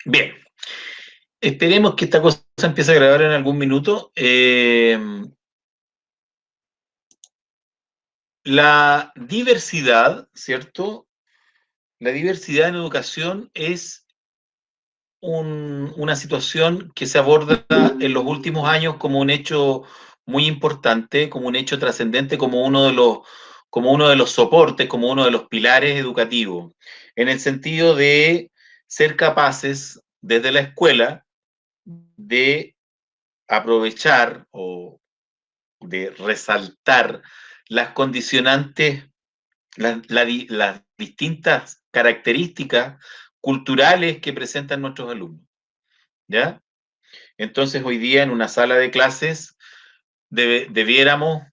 Bien, esperemos que esta cosa empiece a grabar en algún minuto. La diversidad, ¿cierto? La diversidad en educación es una situación que se aborda en los últimos años como un hecho muy importante, como un hecho trascendente, como uno de los soportes, como uno de los pilares educativos, en el sentido de ser capaces desde la escuela de aprovechar o de resaltar las condicionantes, las distintas características culturales que presentan nuestros alumnos. ¿Ya? Entonces, hoy día en una sala de clases debiéramos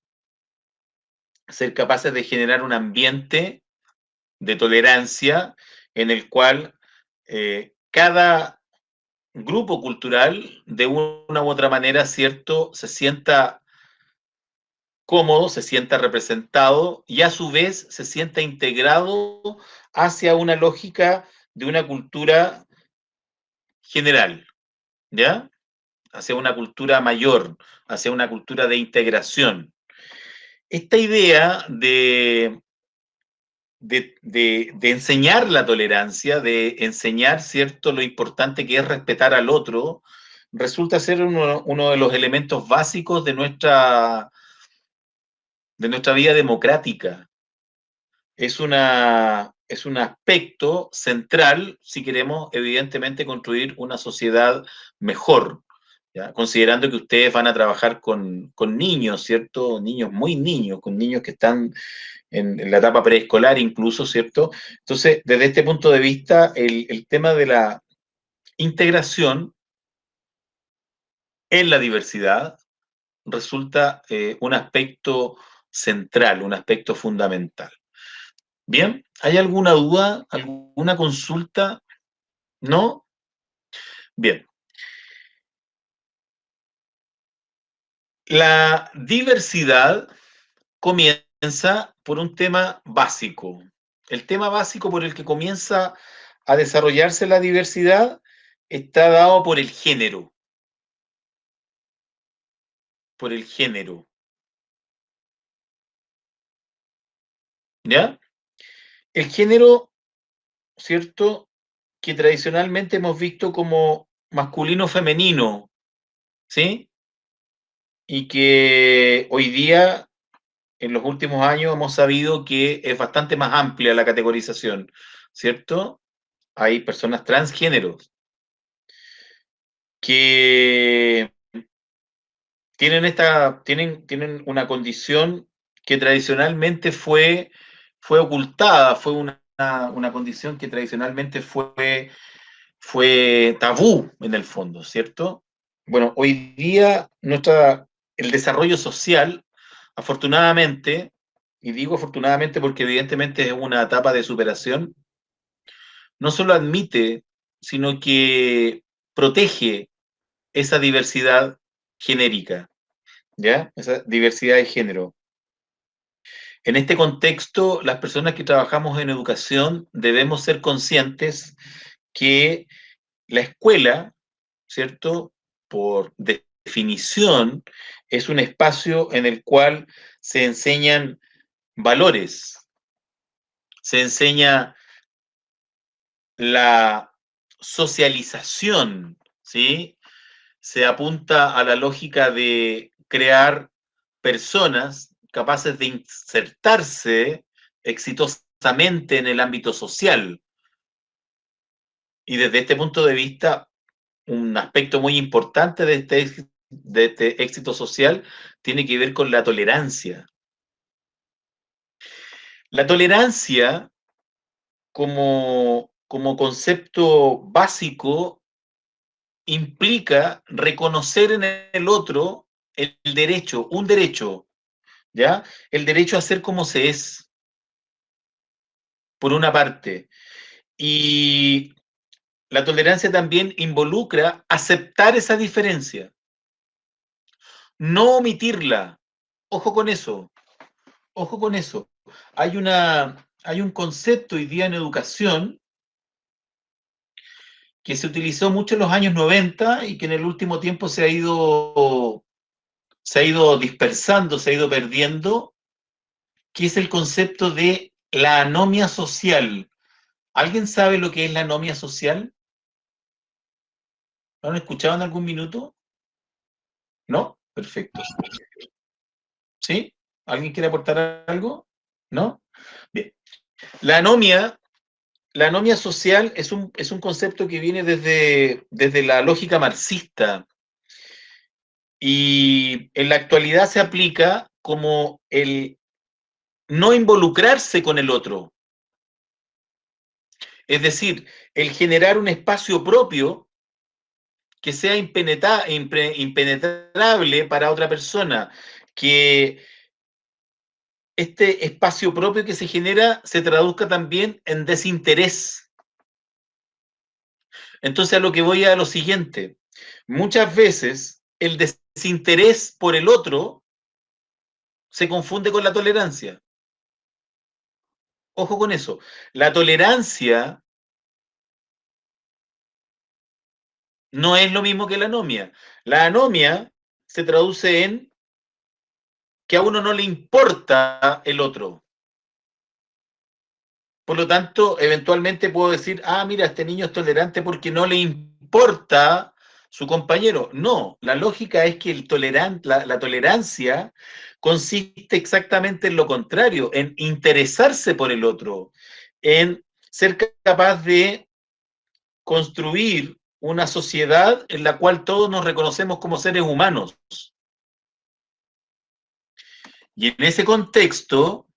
ser capaces de generar un ambiente de tolerancia en el cual cada grupo cultural, de una u otra manera, ¿cierto?, se sienta cómodo, se sienta representado y a su vez se sienta integrado hacia una lógica de una cultura general, ¿ya? Hacia una cultura mayor, hacia una cultura de integración. Esta idea de enseñar la tolerancia, de enseñar, ¿cierto?, lo importante que es respetar al otro, resulta ser uno de los elementos básicos de nuestra vida democrática. Es un aspecto central si queremos, evidentemente, construir una sociedad mejor, ¿ya? Considerando que ustedes van a trabajar con niños, ¿cierto? Niños muy niños, con niños que están en la etapa preescolar incluso, ¿cierto? Entonces, desde este punto de vista, el tema de la integración en la diversidad resulta un aspecto central, un aspecto fundamental. Bien, ¿hay alguna duda, alguna consulta? ¿No? Bien. La diversidad comienza por un tema básico. El tema básico por el que comienza a desarrollarse la diversidad está dado por el género, por el género, ¿ya? El género, ¿cierto? Que tradicionalmente hemos visto como masculino-femenino, ¿sí? Y que hoy día, en los últimos años, hemos sabido que es bastante más amplia la categorización, ¿cierto? Hay personas transgéneros que tienen una condición que tradicionalmente fue ocultada, fue una condición que tradicionalmente fue tabú en el fondo, ¿cierto? Bueno, hoy día el desarrollo social, afortunadamente, y digo afortunadamente porque evidentemente es una etapa de superación, no solo admite, sino que protege esa diversidad genérica, ¿ya? Esa diversidad de género. En este contexto, las personas que trabajamos en educación debemos ser conscientes que la escuela, ¿cierto? Por definición, es un espacio en el cual se enseñan valores, se enseña la socialización, ¿sí? Se apunta a la lógica de crear personas capaces de insertarse exitosamente en el ámbito social. Y desde este punto de vista, un aspecto muy importante de este éxito social tiene que ver con la tolerancia. La tolerancia como concepto básico implica reconocer en el otro el derecho, un derecho, ¿ya? El derecho a ser como se es, por una parte. Y la tolerancia también involucra aceptar esa diferencia, no omitirla. Ojo con eso, ojo con eso. Hay un concepto hoy día en educación que se utilizó mucho en los años 90 y que en el último tiempo se ha ido dispersando, se ha ido perdiendo, que es el concepto de la anomia social. ¿Alguien sabe lo que es la anomia social? ¿Lo han escuchado en algún minuto? ¿No? Perfecto. ¿Sí? ¿Alguien quiere aportar algo? ¿No? Bien. La anomia, la anomia social es un concepto que viene desde la lógica marxista y en la actualidad se aplica como el no involucrarse con el otro. Es decir, el generar un espacio propio que sea impenetrable para otra persona, que este espacio propio que se genera se traduzca también en desinterés. Entonces a lo que voy a lo siguiente, muchas veces el desinterés por el otro se confunde con la tolerancia. Ojo con eso. La tolerancia no es lo mismo que la anomia. La anomia se traduce en que a uno no le importa el otro. Por lo tanto, eventualmente puedo decir, ah, mira, este niño es tolerante porque no le importa su compañero. No, la lógica es que la tolerancia consiste exactamente en lo contrario, en interesarse por el otro, en ser capaz de construir una sociedad en la cual todos nos reconocemos como seres humanos. Y en ese contexto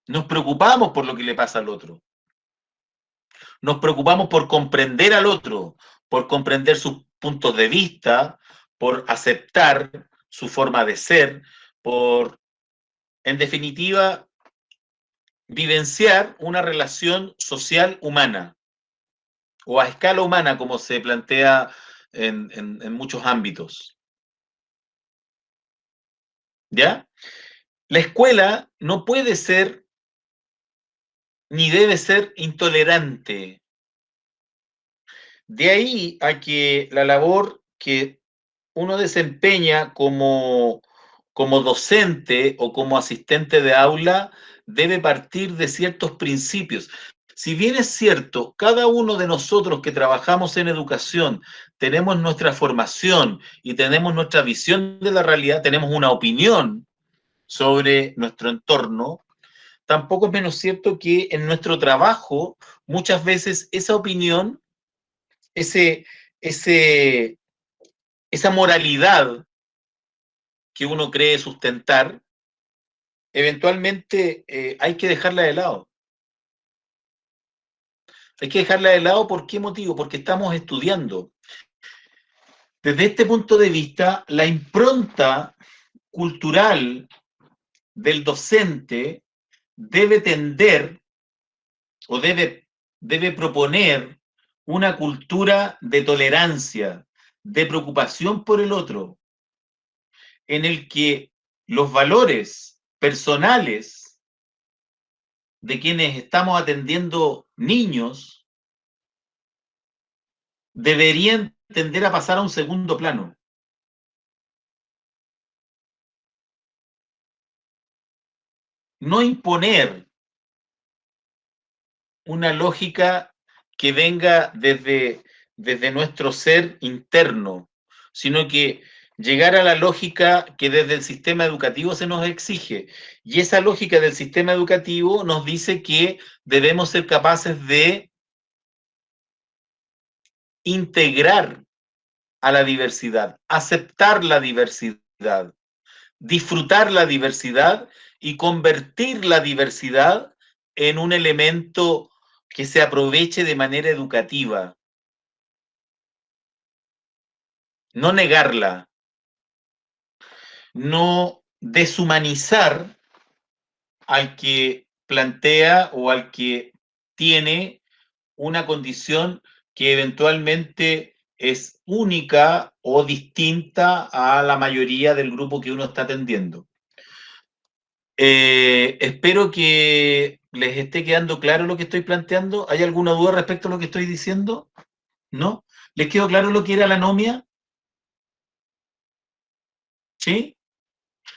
nos preocupamos por lo que le pasa al otro. Nos preocupamos por comprender al otro, por comprender sus puntos de vista, por aceptar su forma de ser, por, en definitiva, vivenciar una relación social humana o a escala humana, como se plantea en muchos ámbitos. ¿Ya? La escuela no puede ser ni debe ser intolerante. De ahí a que la labor que uno desempeña como docente o como asistente de aula debe partir de ciertos principios. Si bien es cierto, cada uno de nosotros que trabajamos en educación tenemos nuestra formación y tenemos nuestra visión de la realidad, tenemos una opinión sobre nuestro entorno, tampoco es menos cierto que en nuestro trabajo muchas veces esa opinión, ese, ese, esa moralidad que uno cree sustentar, eventualmente hay que dejarla de lado. Hay que dejarla de lado, ¿por qué motivo? Porque estamos estudiando. Desde este punto de vista, la impronta cultural del docente debe tender o debe proponer una cultura de tolerancia, de preocupación por el otro, en el que los valores personales de quienes estamos atendiendo niños deberían tender a pasar a un segundo plano. No imponer una lógica que venga desde nuestro ser interno, sino que llegar a la lógica que desde el sistema educativo se nos exige. Y esa lógica del sistema educativo nos dice que debemos ser capaces de integrar a la diversidad, aceptar la diversidad, disfrutar la diversidad y convertir la diversidad en un elemento que se aproveche de manera educativa, no negarla, no deshumanizar al que plantea o al que tiene una condición que eventualmente es única o distinta a la mayoría del grupo que uno está atendiendo. Espero que les esté quedando claro lo que estoy planteando. ¿Hay alguna duda respecto a lo que estoy diciendo? ¿No? ¿Les quedó claro lo que era la anomia? ¿Sí?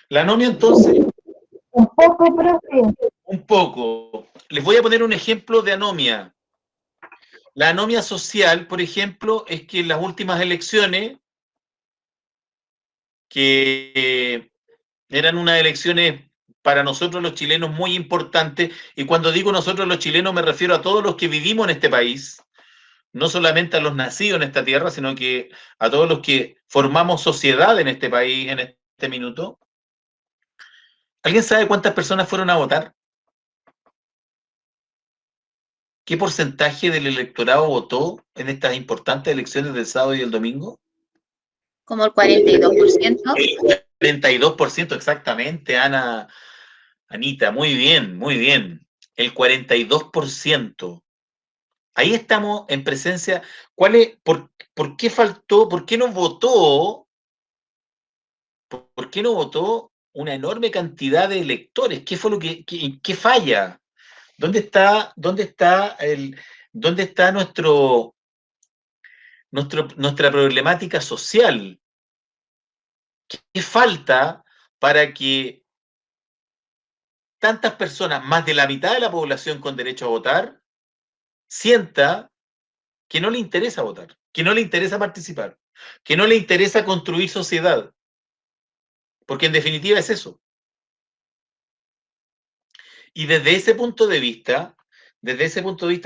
La anomia, entonces, Un poco, profe. un poco. Les voy a poner un ejemplo de anomia. La anomia social, por ejemplo, es que en las últimas elecciones, que eran unas elecciones para nosotros los chilenos muy importantes, y cuando digo nosotros los chilenos me refiero a todos los que vivimos en este país, no solamente a los nacidos en esta tierra, sino que a todos los que formamos sociedad en este país en este minuto. ¿Alguien sabe cuántas personas fueron a votar? ¿Qué porcentaje del electorado votó en estas importantes elecciones del sábado y el domingo? Como el 42%. El 42% exactamente, Anita, muy bien, muy bien. El 42%. Ahí estamos en presencia. ¿Por qué faltó, por qué no votó, por qué no votó una enorme cantidad de electores? ¿Qué fue lo qué falla? ¿Dónde está nuestra problemática social? ¿Qué falta para que tantas personas, más de la mitad de la población con derecho a votar, sienta que no le interesa votar, que no le interesa participar, que no le interesa construir sociedad? Porque en definitiva es eso. Y desde ese punto de vista,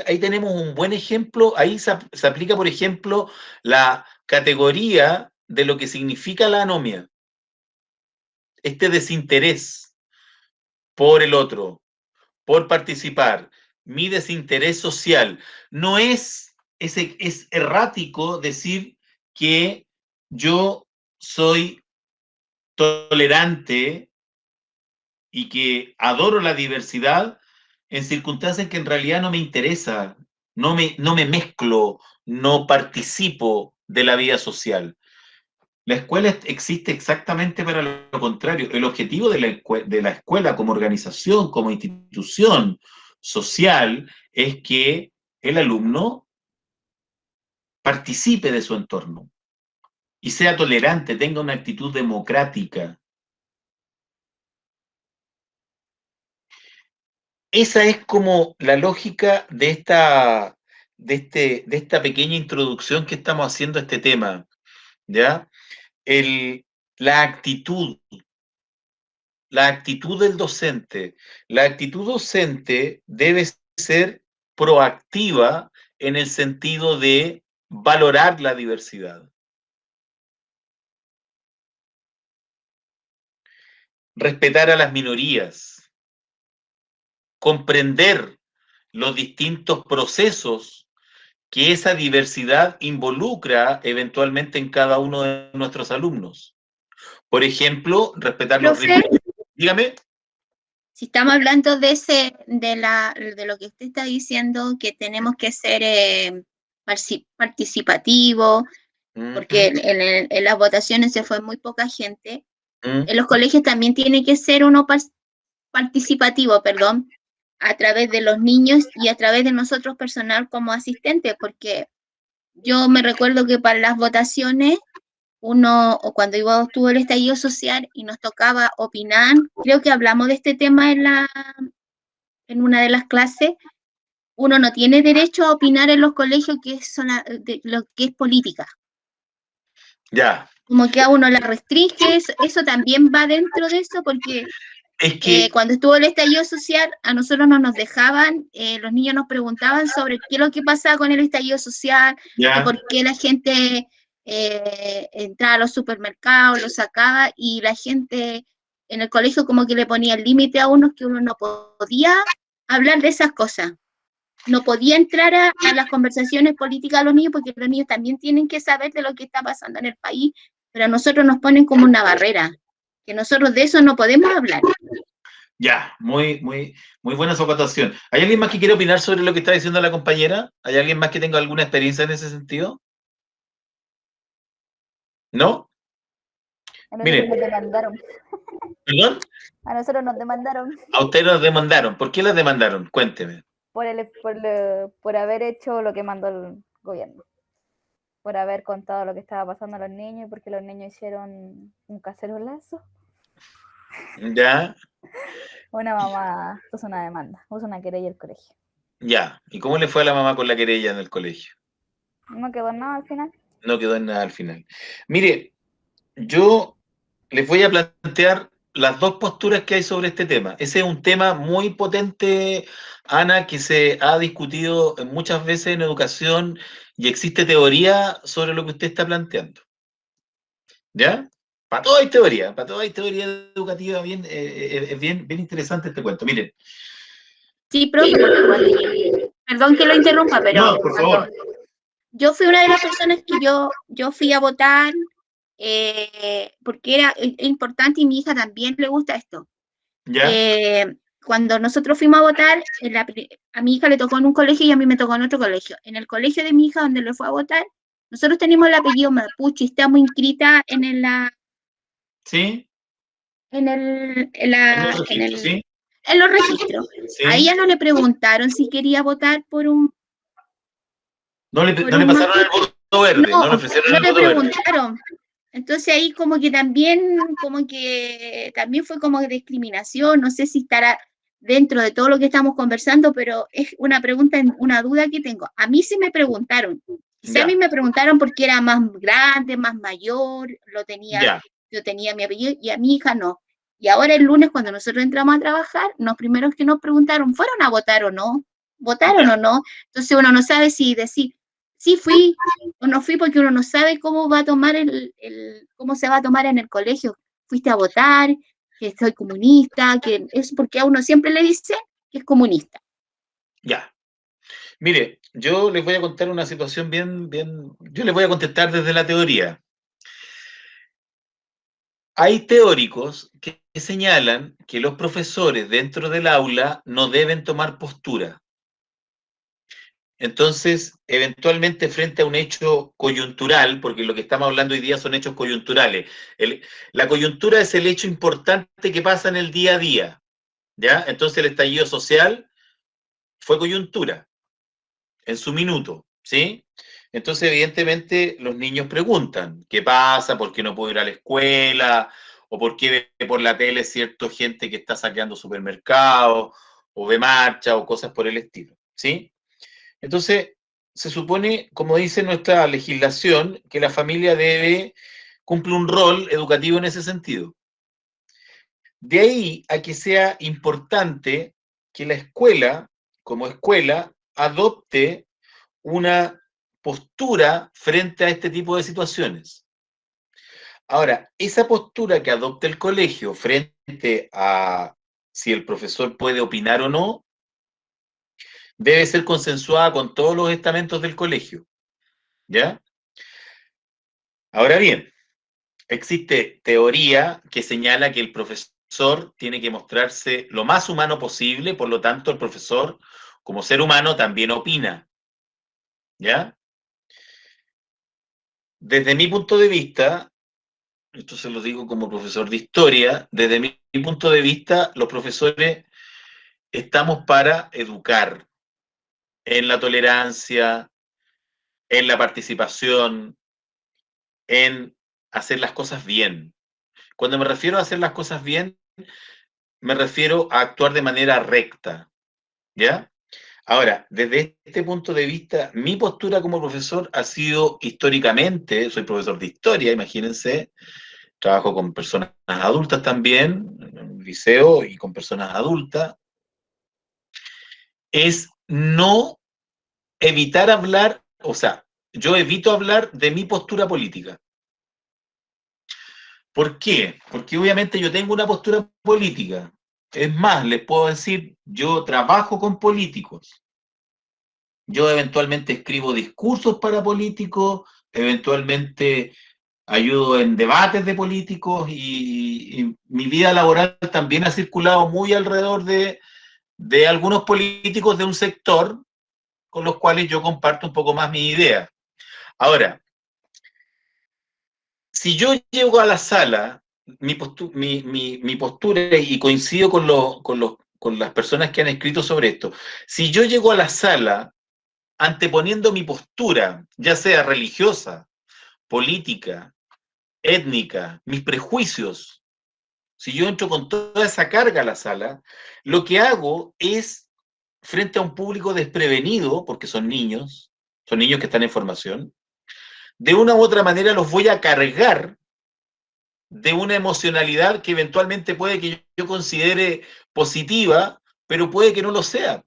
ahí tenemos un buen ejemplo, ahí se aplica, por ejemplo, la categoría de lo que significa la anomia, este desinterés por el otro, por participar, mi desinterés social. No es errático decir que yo soy tolerante y que adoro la diversidad en circunstancias en que en realidad no me interesa, no me mezclo, no participo de la vida social. La escuela existe exactamente para lo contrario. El objetivo de la escuela como organización, como institución social, es que el alumno participe de su entorno y sea tolerante, tenga una actitud democrática. Esa es como la lógica de esta pequeña introducción que estamos haciendo a este tema, ¿ya? El, la actitud, la actitud del docente. La actitud docente debe ser proactiva en el sentido de valorar la diversidad, respetar a las minorías, comprender los distintos procesos que esa diversidad involucra eventualmente en cada uno de nuestros alumnos. Por ejemplo, respetar los Profe, ritmos. Dígame. si estamos hablando de lo que usted está diciendo, que tenemos que ser participativos, porque en las votaciones se fue muy poca gente, en los colegios también tiene que ser uno participativo, perdón, a través de los niños y a través de nosotros personal como asistentes, porque yo me recuerdo que para las votaciones o cuando estuvo el estallido social y nos tocaba opinar, creo que hablamos de este tema en una de las clases, uno no tiene derecho a opinar en los colegios de lo que es política. Ya. Como que a uno la restringe, eso también va dentro de eso, porque Es que, cuando estuvo el estallido social, a nosotros no nos dejaban, los niños nos preguntaban sobre qué es lo que pasaba con el estallido social, que por qué la gente entraba a los supermercados, los sacaba, y la gente en el colegio como que le ponía el límite a uno que uno no podía hablar de esas cosas. No podía entrar a las conversaciones políticas de los niños porque los niños también tienen que saber de lo que está pasando en el país, pero a nosotros nos ponen como una barrera, que nosotros de eso no podemos hablar. ya, muy buena su acotación. ¿Hay alguien más que quiere opinar sobre lo que está diciendo la compañera? ¿Hay alguien más que tenga alguna experiencia en ese sentido? ¿No? A nosotros Mire, nos demandaron. ¿perdón? A nosotros nos demandaron A ustedes los demandaron. ¿Por qué las demandaron? Cuénteme. por haber hecho lo que mandó el gobierno. por haber contado lo que estaba pasando a los niños y porque los niños hicieron un cacerolazo. Ya. Una mamá puso una demanda, puso una querella al colegio. Ya. ¿Y cómo le fue a la mamá con la querella en el colegio? No quedó nada al final. No quedó en nada al final. Mire, yo les voy a plantear las dos posturas que hay sobre este tema. Ese es un tema muy potente, Ana, que se ha discutido muchas veces en educación y existe teoría sobre lo que usted está planteando. ¿Ya? Para todo hay teoría educativa, bien, es bien interesante este cuento. Miren. Sí, profe, porque perdón que lo interrumpa, pero No, por favor. Yo fui una de las personas que yo fui a votar porque era importante y mi hija también le gusta esto. ¿Ya? Cuando nosotros fuimos a votar, a mi hija le tocó en un colegio y a mí me tocó en otro colegio. En el colegio de mi hija, donde le fue a votar, nosotros tenemos el apellido Mapuche, estamos inscritas en ¿Sí? en los registros. ¿Sí? A ella no le preguntaron si quería votar por un... No le pasaron el voto verde, no le ofrecieron el voto verde. No le preguntaron. Entonces ahí como que también fue como discriminación, no sé si estará dentro de todo lo que estamos conversando, pero es una pregunta, una duda que tengo. A mí sí me preguntaron, quizá a mí me preguntaron porque era más grande, más mayor, yo tenía mi apellido y a mi hija no. Y ahora el lunes cuando nosotros entramos a trabajar, los primeros que nos preguntaron, ¿fueron a votar o no? ¿Votaron o no? Entonces uno no sabe si decir, sí fui o no fui, porque uno no sabe cómo va a tomar cómo se va a tomar en el colegio. Fuiste a votar, que soy comunista, que es porque a uno siempre le dice que es comunista. Ya. Mire, yo les voy a contar una situación yo les voy a contestar desde la teoría. Hay teóricos que señalan que los profesores dentro del aula no deben tomar postura. Entonces, eventualmente frente a un hecho coyuntural, porque lo que estamos hablando hoy día son hechos coyunturales, la coyuntura es el hecho importante que pasa en el día a día, ¿ya? Entonces el estallido social fue coyuntura, en su minuto, ¿sí? Entonces, evidentemente, los niños preguntan, ¿qué pasa? ¿Por qué no puedo ir a la escuela? ¿O por qué ve por la tele cierta gente que está saqueando supermercados? ¿O ve marcha? O cosas por el estilo, ¿sí? Entonces, se supone, como dice nuestra legislación, que la familia cumple un rol educativo en ese sentido. De ahí a que sea importante que la escuela, como escuela, adopte una postura frente a este tipo de situaciones. Ahora, esa postura que adopte el colegio frente a si el profesor puede opinar o no, debe ser consensuada con todos los estamentos del colegio, ¿ya? Ahora bien, existe teoría que señala que el profesor tiene que mostrarse lo más humano posible, por lo tanto el profesor, como ser humano, también opina, ¿ya? Desde mi punto de vista, esto se lo digo como profesor de historia, desde mi punto de vista, los profesores estamos para educar en la tolerancia, en la participación, en hacer las cosas bien. Cuando me refiero a hacer las cosas bien, me refiero a actuar de manera recta, ¿ya? Ahora, desde este punto de vista, mi postura como profesor ha sido históricamente, soy profesor de historia, imagínense, trabajo con personas adultas también, en un liceo y con personas adultas, es no evitar hablar, o sea, yo evito hablar de mi postura política. ¿Por qué? Porque obviamente yo tengo una postura política. Es más, les puedo decir, yo trabajo con políticos. Yo eventualmente escribo discursos para políticos, eventualmente ayudo en debates de políticos y mi vida laboral también ha circulado muy alrededor de algunos políticos de un sector con los cuales yo comparto un poco más mi idea. Ahora, si yo llego a la sala, mi postura, y coincido con las personas que han escrito sobre esto, si yo llego a la sala anteponiendo mi postura, ya sea religiosa, política, étnica, mis prejuicios, si yo entro con toda esa carga a la sala, lo que hago es, frente a un público desprevenido, porque son niños que están en formación, de una u otra manera los voy a cargar de una emocionalidad que eventualmente puede que yo considere positiva, pero puede que no lo sea.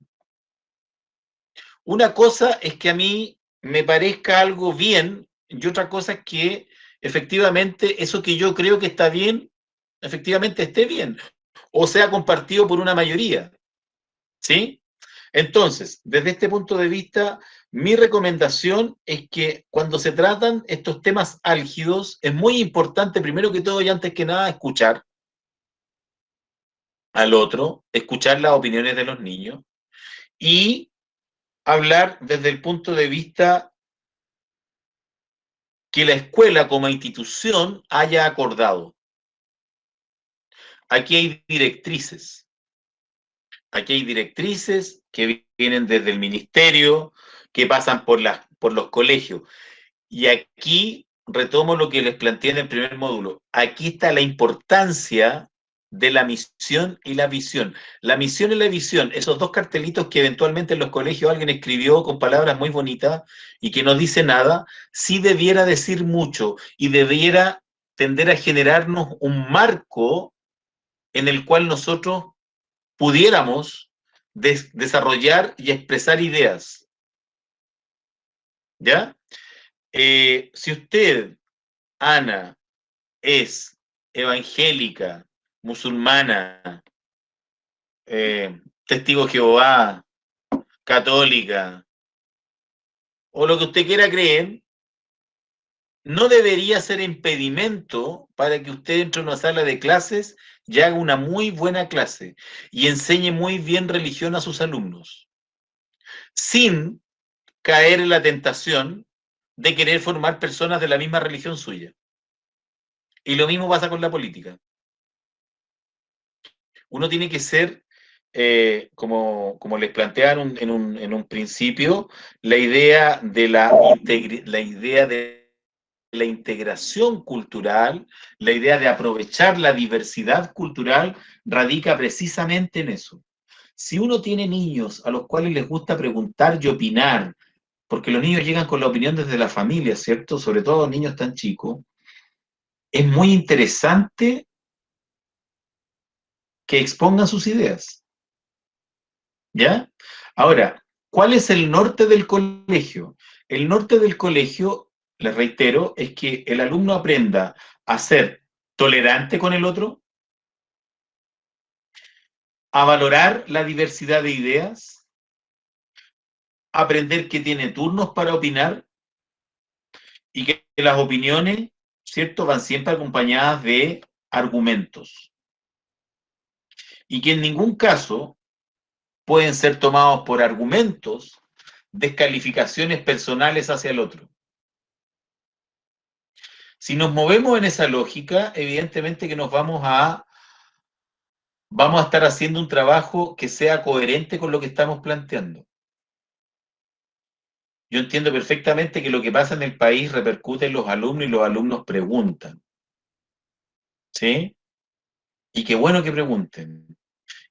Una cosa es que a mí me parezca algo bien y otra cosa es que efectivamente eso que yo creo que está bien, efectivamente esté bien o sea compartido por una mayoría. ¿Sí? Entonces, desde este punto de vista, mi recomendación es que cuando se tratan estos temas álgidos, es muy importante, primero que todo y antes que nada, escuchar al otro, escuchar las opiniones de los niños y hablar desde el punto de vista que la escuela como institución haya acordado. Aquí hay directrices. Aquí hay directrices que vienen desde el ministerio, que pasan por los colegios. Y aquí retomo lo que les planteé en el primer módulo. Aquí está la importancia de la misión y la visión. La misión y la visión, esos dos cartelitos que eventualmente en los colegios alguien escribió con palabras muy bonitas y que no dice nada, sí debiera decir mucho y debiera tender a generarnos un marco en el cual nosotros pudiéramos desarrollar y expresar ideas. ¿Ya? Si usted, Ana, es evangélica, musulmana, testigo de Jehová, católica, o lo que usted quiera creer, no debería ser impedimento para que usted entre a una sala de clases y haga una muy buena clase y enseñe muy bien religión a sus alumnos, sin caer en la tentación de querer formar personas de la misma religión suya. Y lo mismo pasa con la política. Uno tiene que ser, como les plantearon en un principio, la idea de la integración cultural, la idea de aprovechar la diversidad cultural, radica precisamente en eso. Si uno tiene niños a los cuales les gusta preguntar y opinar, porque los niños llegan con la opinión desde la familia, ¿cierto? Sobre todo niños tan chicos, es muy interesante que expongan sus ideas. ¿Ya? Ahora, ¿cuál es el norte del colegio? El norte del colegio, les reitero, es que el alumno aprenda a ser tolerante con el otro, a valorar la diversidad de ideas, aprender que tiene turnos para opinar y que las opiniones, ¿cierto?, van siempre acompañadas de argumentos. Y que en ningún caso pueden ser tomados por argumentos descalificaciones personales hacia el otro. Si nos movemos en esa lógica, evidentemente que vamos a estar haciendo un trabajo que sea coherente con lo que estamos planteando. Yo entiendo perfectamente que lo que pasa en el país repercute en los alumnos y los alumnos preguntan. ¿Sí? Y qué bueno que pregunten.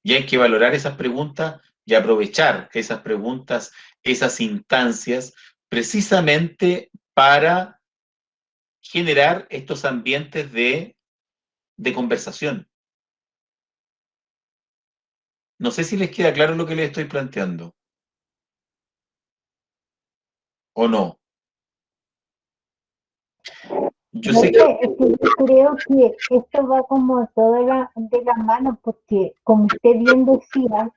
Y hay que valorar esas preguntas y aprovechar esas preguntas, esas instancias, precisamente para generar estos ambientes de conversación. No sé si les queda claro lo que les estoy planteando. ¿O no? Yo sé que... Es que yo creo que esto va como de la mano, porque como usted bien decía,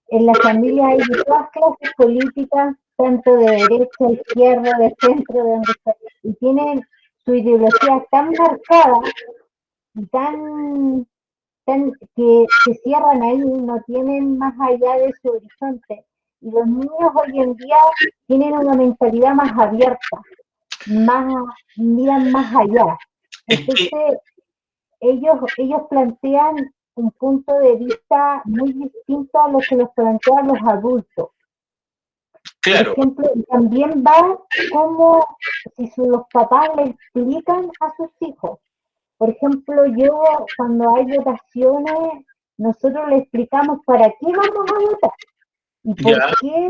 en la familia hay de todas clases políticas, tanto de derecha, izquierda, de centro, de donde sea, y tienen su ideología tan marcada y tan que se cierran ahí, no tienen más allá de su horizonte. Y los niños hoy en día tienen una mentalidad más abierta, miran más allá. Entonces, ellos plantean un punto de vista muy distinto a lo que los plantean los adultos. Claro. Por ejemplo, también va como si los papás le explican a sus hijos. Por ejemplo, yo cuando hay votaciones, nosotros le explicamos para qué vamos a votar y por qué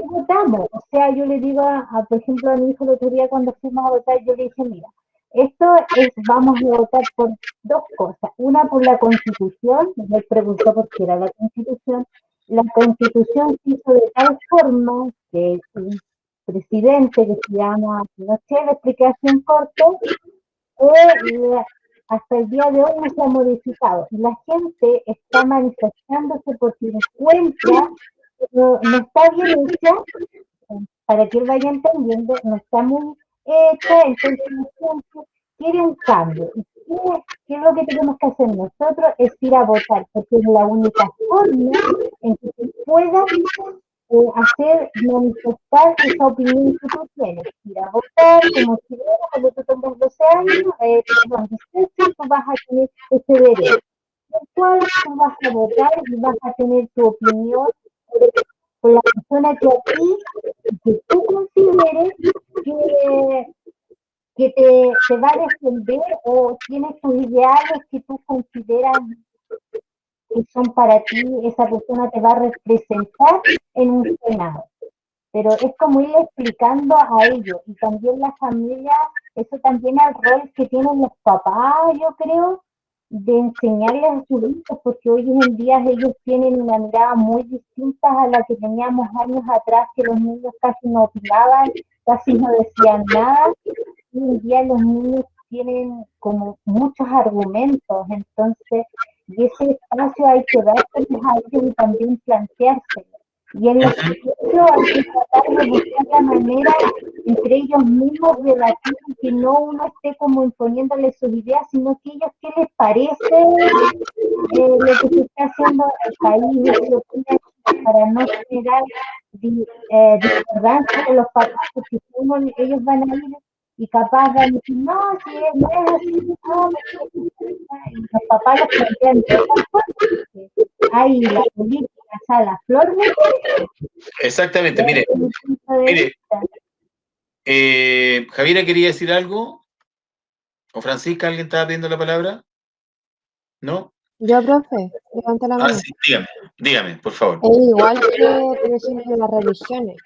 votamos. O sea, yo le digo, por ejemplo, a mi hijo el otro día cuando fuimos a votar, yo le dije, mira, vamos a votar por dos cosas. Una, por la Constitución, él preguntó por qué era la Constitución. La Constitución se hizo de tal forma que el presidente, que se llama, no sé, la explicación corta, hasta el día de hoy no se ha modificado. Y la gente está manifestándose porque encuentra que no está bien hecha, para que él vaya entendiendo, no está muy hecha, entonces la gente quiere un cambio. ¿Y qué es lo que tenemos que hacer nosotros? Es ir a votar, porque es la única forma en que se pueda hacer manifestar esa opinión que tú tienes. Ir a votar como chileno, cuando tú tengas 12 años, perdón, 18, tú vas a tener ese derecho. El cual tú vas a votar y vas a tener tu opinión con la persona que a ti, que tú consideres que te va a defender o tienes tus ideales que tú consideras que son para ti, esa persona te va a representar en un Senado. Pero es como ir explicando a ellos y también la familia, eso también es el rol que tienen los papás, yo creo, de enseñarles a sus hijos, porque hoy en día ellos tienen una mirada muy distinta a la que teníamos años atrás, que los niños casi no opinaban, casi no decían nada. Hoy en día los niños tienen como muchos argumentos, entonces, y ese espacio hay que dárselos a ellos y también planteárselo. Y en los colegios hay que tratar de buscar la manera entre ellos mismos debatir, que no uno esté como imponiéndoles sus ideas, sino que ellos qué les parece lo que se está haciendo en el país, para no generar discordancia con los papás, porque ellos van a ir y capaz van a decir, no, si no es así, no, y los papás los plantean de otra forma. Ahí la política, o sea, la flor de... Exactamente, mire, Javiera quería decir algo, o Francisca, ¿alguien estaba pidiendo la palabra? ¿No? Yo, profe, levanta la mano. Sí, dígame, por favor. Igual que, por ejemplo, las religiones.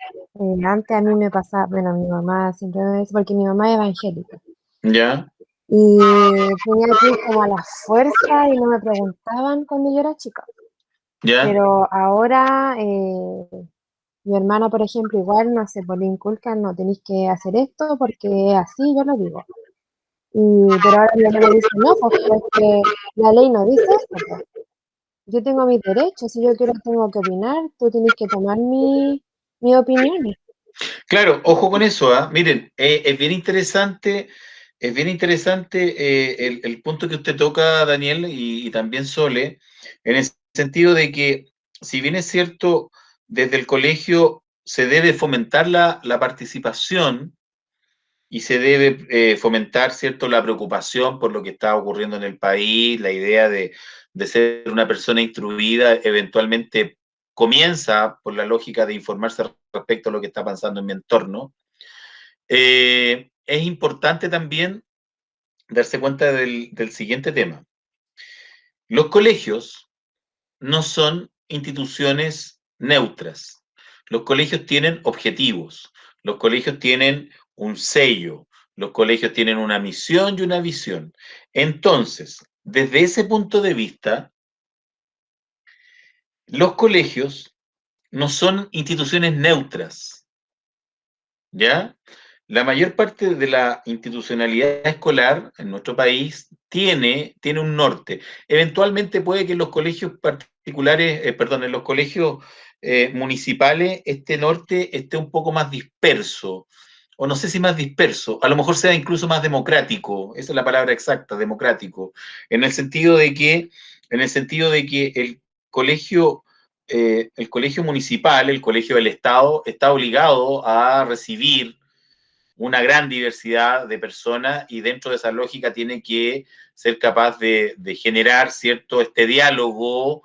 Antes a mí me pasaba, bueno, mi mamá siempre me dice, porque mi mamá es evangélica. Ya. Y tenía que ir como a la fuerza y no me preguntaban cuando yo era chica. Ya. Pero ahora, mi hermana, por ejemplo, igual, no sé, por le inculcan, no tenéis que hacer esto porque así yo lo digo. Pero ahora mi hermana dice, no, porque la ley no dice esto, pues. Yo tengo mis derechos, si yo quiero tengo que opinar, tú tienes que tomar mi opinión. Claro, ojo con eso, miren, es bien interesante el punto que usted toca, Daniel, y también Sole, en el sentido de que, si bien es cierto, desde el colegio se debe fomentar la participación y se debe fomentar, ¿cierto?, la preocupación por lo que está ocurriendo en el país, la idea de ser una persona instruida, eventualmente comienza por la lógica de informarse respecto a lo que está pasando en mi entorno. Es importante también darse cuenta del siguiente tema. Los colegios no son instituciones neutras. Los colegios tienen objetivos, los colegios tienen un sello, los colegios tienen una misión y una visión. Entonces, desde ese punto de vista, los colegios no son instituciones neutras, ¿ya? La mayor parte de la institucionalidad escolar en nuestro país tiene un norte. Eventualmente puede que en los colegios particulares, en los colegios municipales, este norte esté un poco más disperso, o no sé si más disperso, a lo mejor sea incluso más democrático, esa es la palabra exacta, democrático, en el sentido de que el colegio municipal, el colegio del Estado, está obligado a recibir una gran diversidad de personas y dentro de esa lógica tiene que ser capaz de generar, ¿cierto?, este diálogo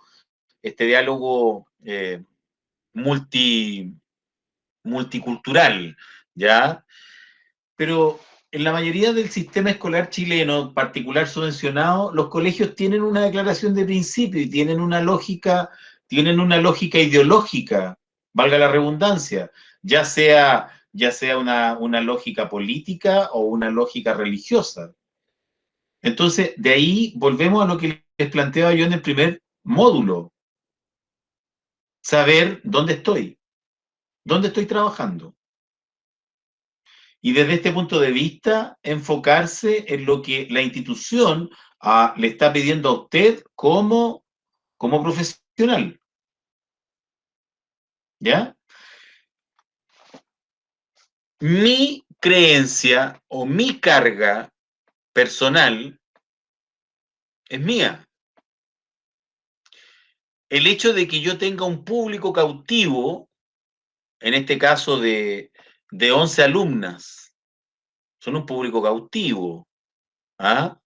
multi, multicultural, ¿ya? Pero en la mayoría del sistema escolar chileno, particular subvencionado, los colegios tienen una declaración de principio y tienen una lógica ideológica, valga la redundancia, ya sea una lógica política o una lógica religiosa. Entonces, de ahí volvemos a lo que les planteaba yo en el primer módulo. Saber dónde estoy trabajando. Y desde este punto de vista, enfocarse en lo que la institución le está pidiendo a usted como profesional. ¿Ya? Mi creencia o mi carga personal es mía. El hecho de que yo tenga un público cautivo, en este caso de 11 alumnas, son un público cautivo. ¿Ah?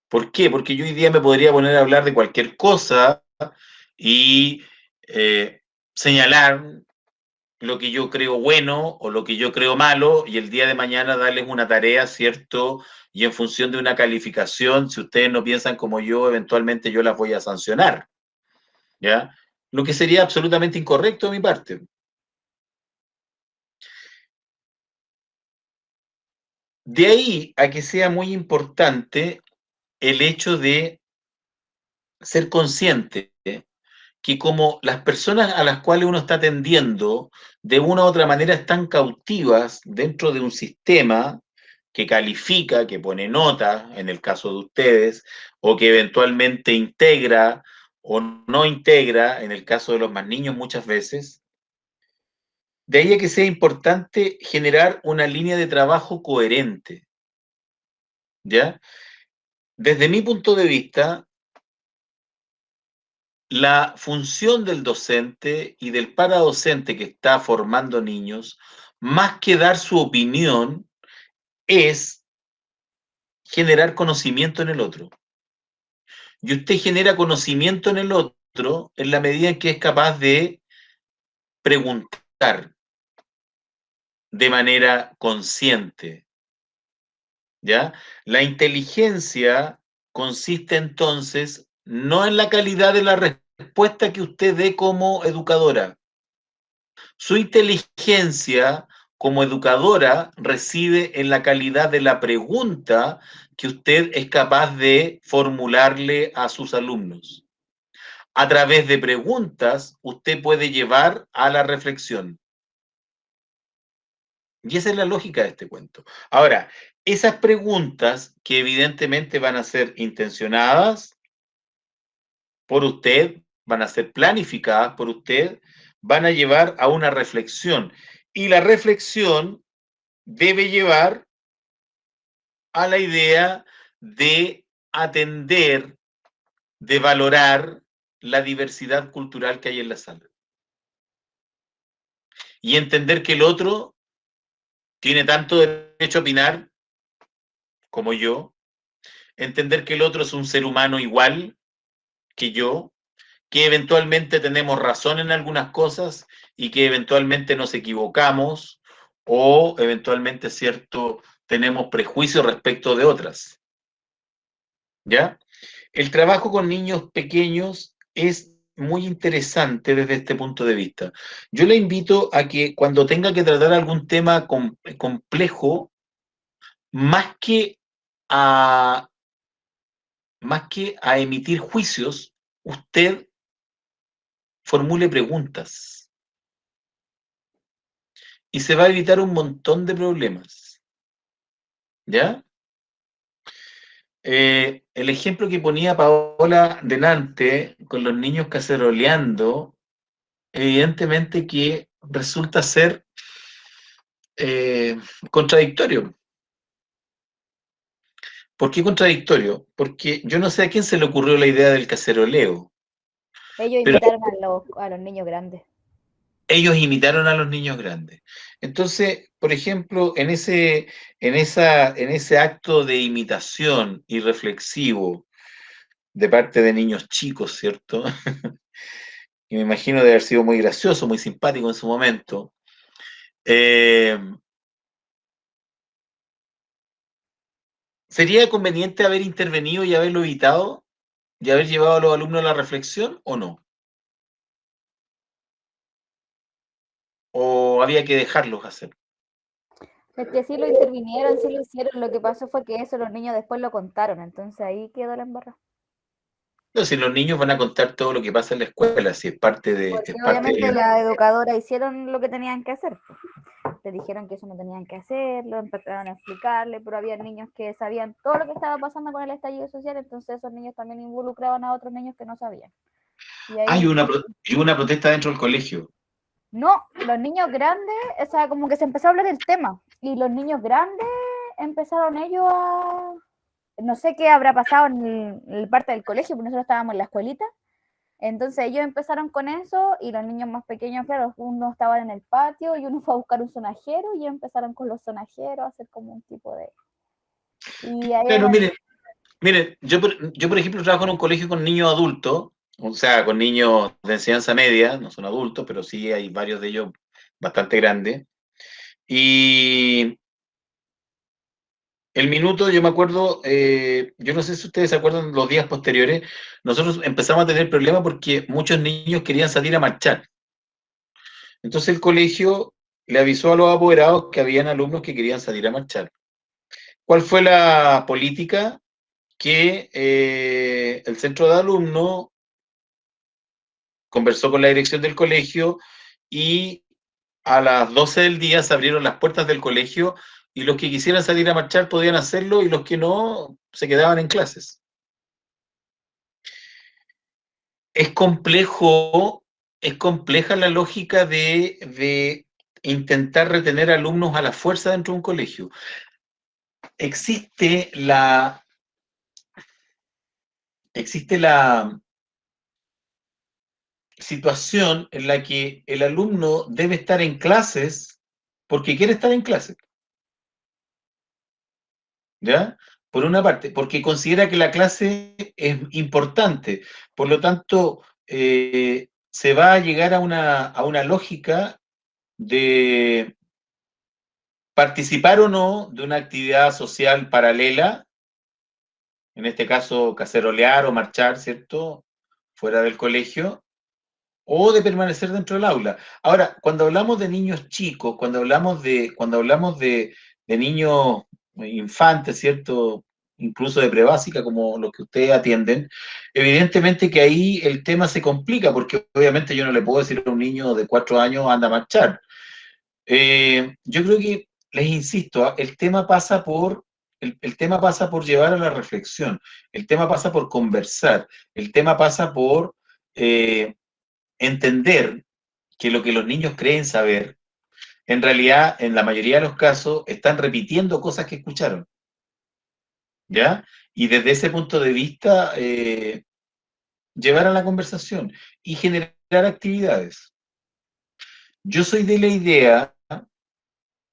¿Por qué? Porque yo hoy día me podría poner a hablar de cualquier cosa y señalar lo que yo creo bueno o lo que yo creo malo y el día de mañana darles una tarea, ¿cierto? Y en función de una calificación, si ustedes no piensan como yo, eventualmente yo las voy a sancionar, ¿ya? Lo que sería absolutamente incorrecto de mi parte. De ahí a que sea muy importante el hecho de ser consciente que como las personas a las cuales uno está atendiendo de una u otra manera están cautivas dentro de un sistema que califica, que pone nota, en el caso de ustedes, o que eventualmente integra o no integra, en el caso de los más niños muchas veces, de ahí a que sea importante generar una línea de trabajo coherente, ¿ya? Desde mi punto de vista, la función del docente y del paradocente que está formando niños, más que dar su opinión, es generar conocimiento en el otro. Y usted genera conocimiento en el otro en la medida en que es capaz de preguntar de manera consciente, ¿ya? La inteligencia consiste entonces no en la calidad de la respuesta que usted dé como educadora. Su inteligencia como educadora reside en la calidad de la pregunta que usted es capaz de formularle a sus alumnos. A través de preguntas, usted puede llevar a la reflexión. Y esa es la lógica de este cuento. Ahora, esas preguntas que evidentemente van a ser intencionadas por usted, van a ser planificadas por usted, van a llevar a una reflexión. Y la reflexión debe llevar a la idea de atender, de valorar la diversidad cultural que hay en la sala. Y entender que el otro tiene tanto derecho a opinar como yo, entender que el otro es un ser humano igual que yo, que eventualmente tenemos razón en algunas cosas y que eventualmente nos equivocamos o eventualmente, cierto, tenemos prejuicios respecto de otras. ¿Ya? El trabajo con niños pequeños es muy interesante desde este punto de vista. Yo le invito a que cuando tenga que tratar algún tema complejo, más que a, emitir juicios, usted formule preguntas y se va a evitar un montón de problemas. ¿Ya? El ejemplo que ponía Paola delante con los niños caceroleando, evidentemente que resulta ser contradictorio. ¿Por qué contradictorio? Porque yo no sé a quién se le ocurrió la idea del caceroleo. Ellos invitaron a los niños grandes. Ellos imitaron a los niños grandes. Entonces, por ejemplo, en ese acto de imitación y reflexivo de parte de niños chicos, ¿cierto? y me imagino de haber sido muy gracioso, muy simpático en su momento. ¿Sería conveniente haber intervenido y haberlo evitado y haber llevado a los alumnos a la reflexión o no? ¿O había que dejarlos hacer? Es que sí lo intervinieron, sí lo hicieron. Lo que pasó fue que eso los niños después lo contaron, entonces ahí quedó la embarrada. No, si los niños van a contar todo lo que pasa en la escuela, si es parte de... Porque Es parte obviamente de... las educadoras hicieron lo que tenían que hacer. Le dijeron que eso no tenían que hacerlo, empezaron a explicarle, pero había niños que sabían todo lo que estaba pasando con el estallido social, entonces esos niños también involucraban a otros niños que no sabían. Y ahí, Y una protesta dentro del colegio. no, los niños grandes, o sea, como que se empezó a hablar del tema, y los niños grandes empezaron ellos a... No sé qué habrá pasado en el parte del colegio, porque nosotros estábamos en la escuelita. Entonces ellos empezaron con eso y los niños más pequeños, claro, uno estaba en el patio y uno fue a buscar un sonajero y empezaron con los sonajeros a hacer como un tipo de... Y ahí Claro, miren, yo por ejemplo trabajo en un colegio con niños adultos, o sea, con niños de enseñanza media, no son adultos, pero sí hay varios de ellos bastante grandes. Y el minuto, yo me acuerdo, yo no sé si ustedes se acuerdan los días posteriores, nosotros empezamos a tener problemas porque muchos niños querían salir a marchar. Entonces el colegio le avisó a los apoderados que habían alumnos que querían salir a marchar. ¿Cuál fue la política? Que el centro de alumnos conversó con la dirección del colegio y a las 12 del día se abrieron las puertas del colegio y los que quisieran salir a marchar podían hacerlo y los que no se quedaban en clases. Es complejo, es compleja la lógica de intentar retener alumnos a la fuerza dentro de un colegio. Existe la situación en la que el alumno debe estar en clases porque quiere estar en clases, ¿ya? Por una parte, porque considera que la clase es importante, por lo tanto, se va a llegar a una lógica de participar o no de una actividad social paralela, en este caso cacerolear o marchar, ¿cierto? Fuera del colegio, o de permanecer dentro del aula. Ahora, cuando hablamos de niños chicos, cuando hablamos de niños infantes, ¿cierto? Incluso de prebásica, como los que ustedes atienden, evidentemente que ahí el tema se complica, porque obviamente yo no le puedo decir a un niño de 4 años anda a marchar. Yo creo que, les insisto, el tema pasa por llevar a la reflexión, el tema pasa por conversar, el tema pasa por entender que lo que los niños creen saber, en realidad, en la mayoría de los casos, están repitiendo cosas que escucharon, ¿ya? Y desde ese punto de vista, llevar a la conversación y generar actividades. Yo soy de la idea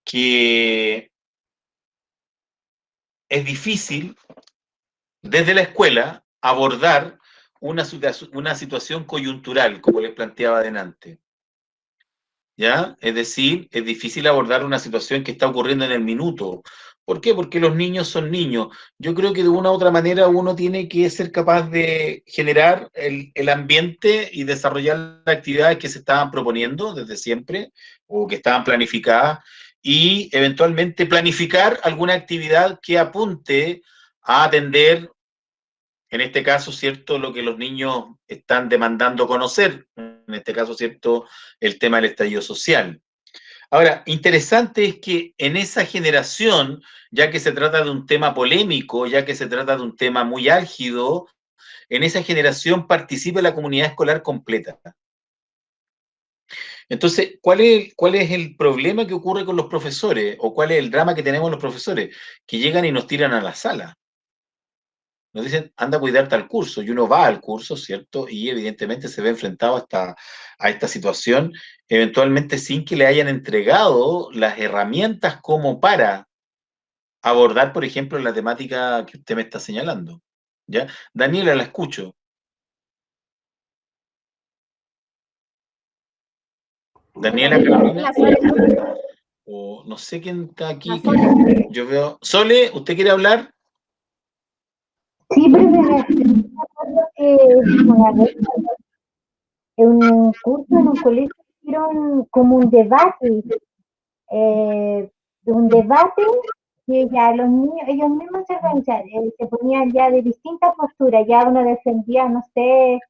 que es difícil desde la escuela abordar una situación coyuntural, como les planteaba adelante. ¿Ya? Es decir, es difícil abordar una situación que está ocurriendo en el minuto. ¿Por qué? Porque los niños son niños. Yo creo que de una u otra manera uno tiene que ser capaz de generar el ambiente y desarrollar las actividades que se estaban proponiendo desde siempre o que estaban planificadas y eventualmente planificar alguna actividad que apunte a atender, en este caso, ¿cierto?, lo que los niños están demandando conocer, en este caso, ¿cierto?, el tema del estallido social. Ahora, interesante es que en esa generación, ya que se trata de un tema polémico, ya que se trata de un tema muy álgido, en esa generación participe la comunidad escolar completa. Entonces, cuál es el problema que ocurre con los profesores? ¿O cuál es el drama que tenemos los profesores? Que llegan y nos tiran a la sala. Nos dicen, anda a cuidar tal curso, y uno va al curso, ¿cierto? Y evidentemente se ve enfrentado a esta situación, eventualmente sin que le hayan entregado las herramientas como para abordar, por ejemplo, la temática que usted me está señalando. ¿Ya? Daniela, la escucho. Daniela, Carolina, La Sole. o no sé quién está aquí. La Sole. Yo veo. Sole, ¿usted quiere hablar? Sí, pero me acuerdo que una vez en un curso en un colegio hicieron como un debate que ya los niños, ellos mismos se organizaban, se ponían ya de distintas posturas, ya uno defendía, no sé,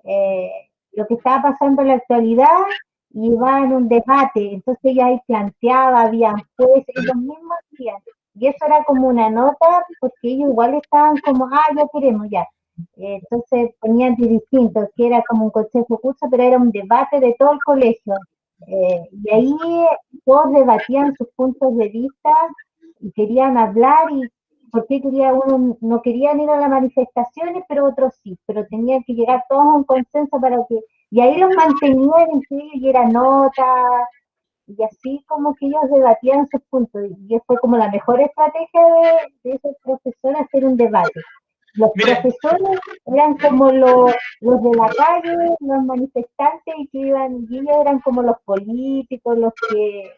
eh, lo que estaba pasando en la actualidad y iba en un debate, entonces ya ahí planteaba, había jueces, ellos mismos hacían, y eso era como una nota, porque ellos igual estaban como, ya queremos ya. Entonces ponían de distintos, que era como un consejo curso, pero era un debate de todo el colegio. Y ahí todos debatían sus puntos de vista y querían hablar y por qué quería uno, no querían ir a las manifestaciones, pero otros sí, pero tenían que llegar todos a un consenso para que, y ahí los mantenían entre ellos y era nota, y así como que ellos debatían sus puntos, y fue como la mejor estrategia de esos profesores hacer un debate. Los Mire, profesores eran como los de la calle, los manifestantes, y que iban, y ellos eran como los políticos, los que,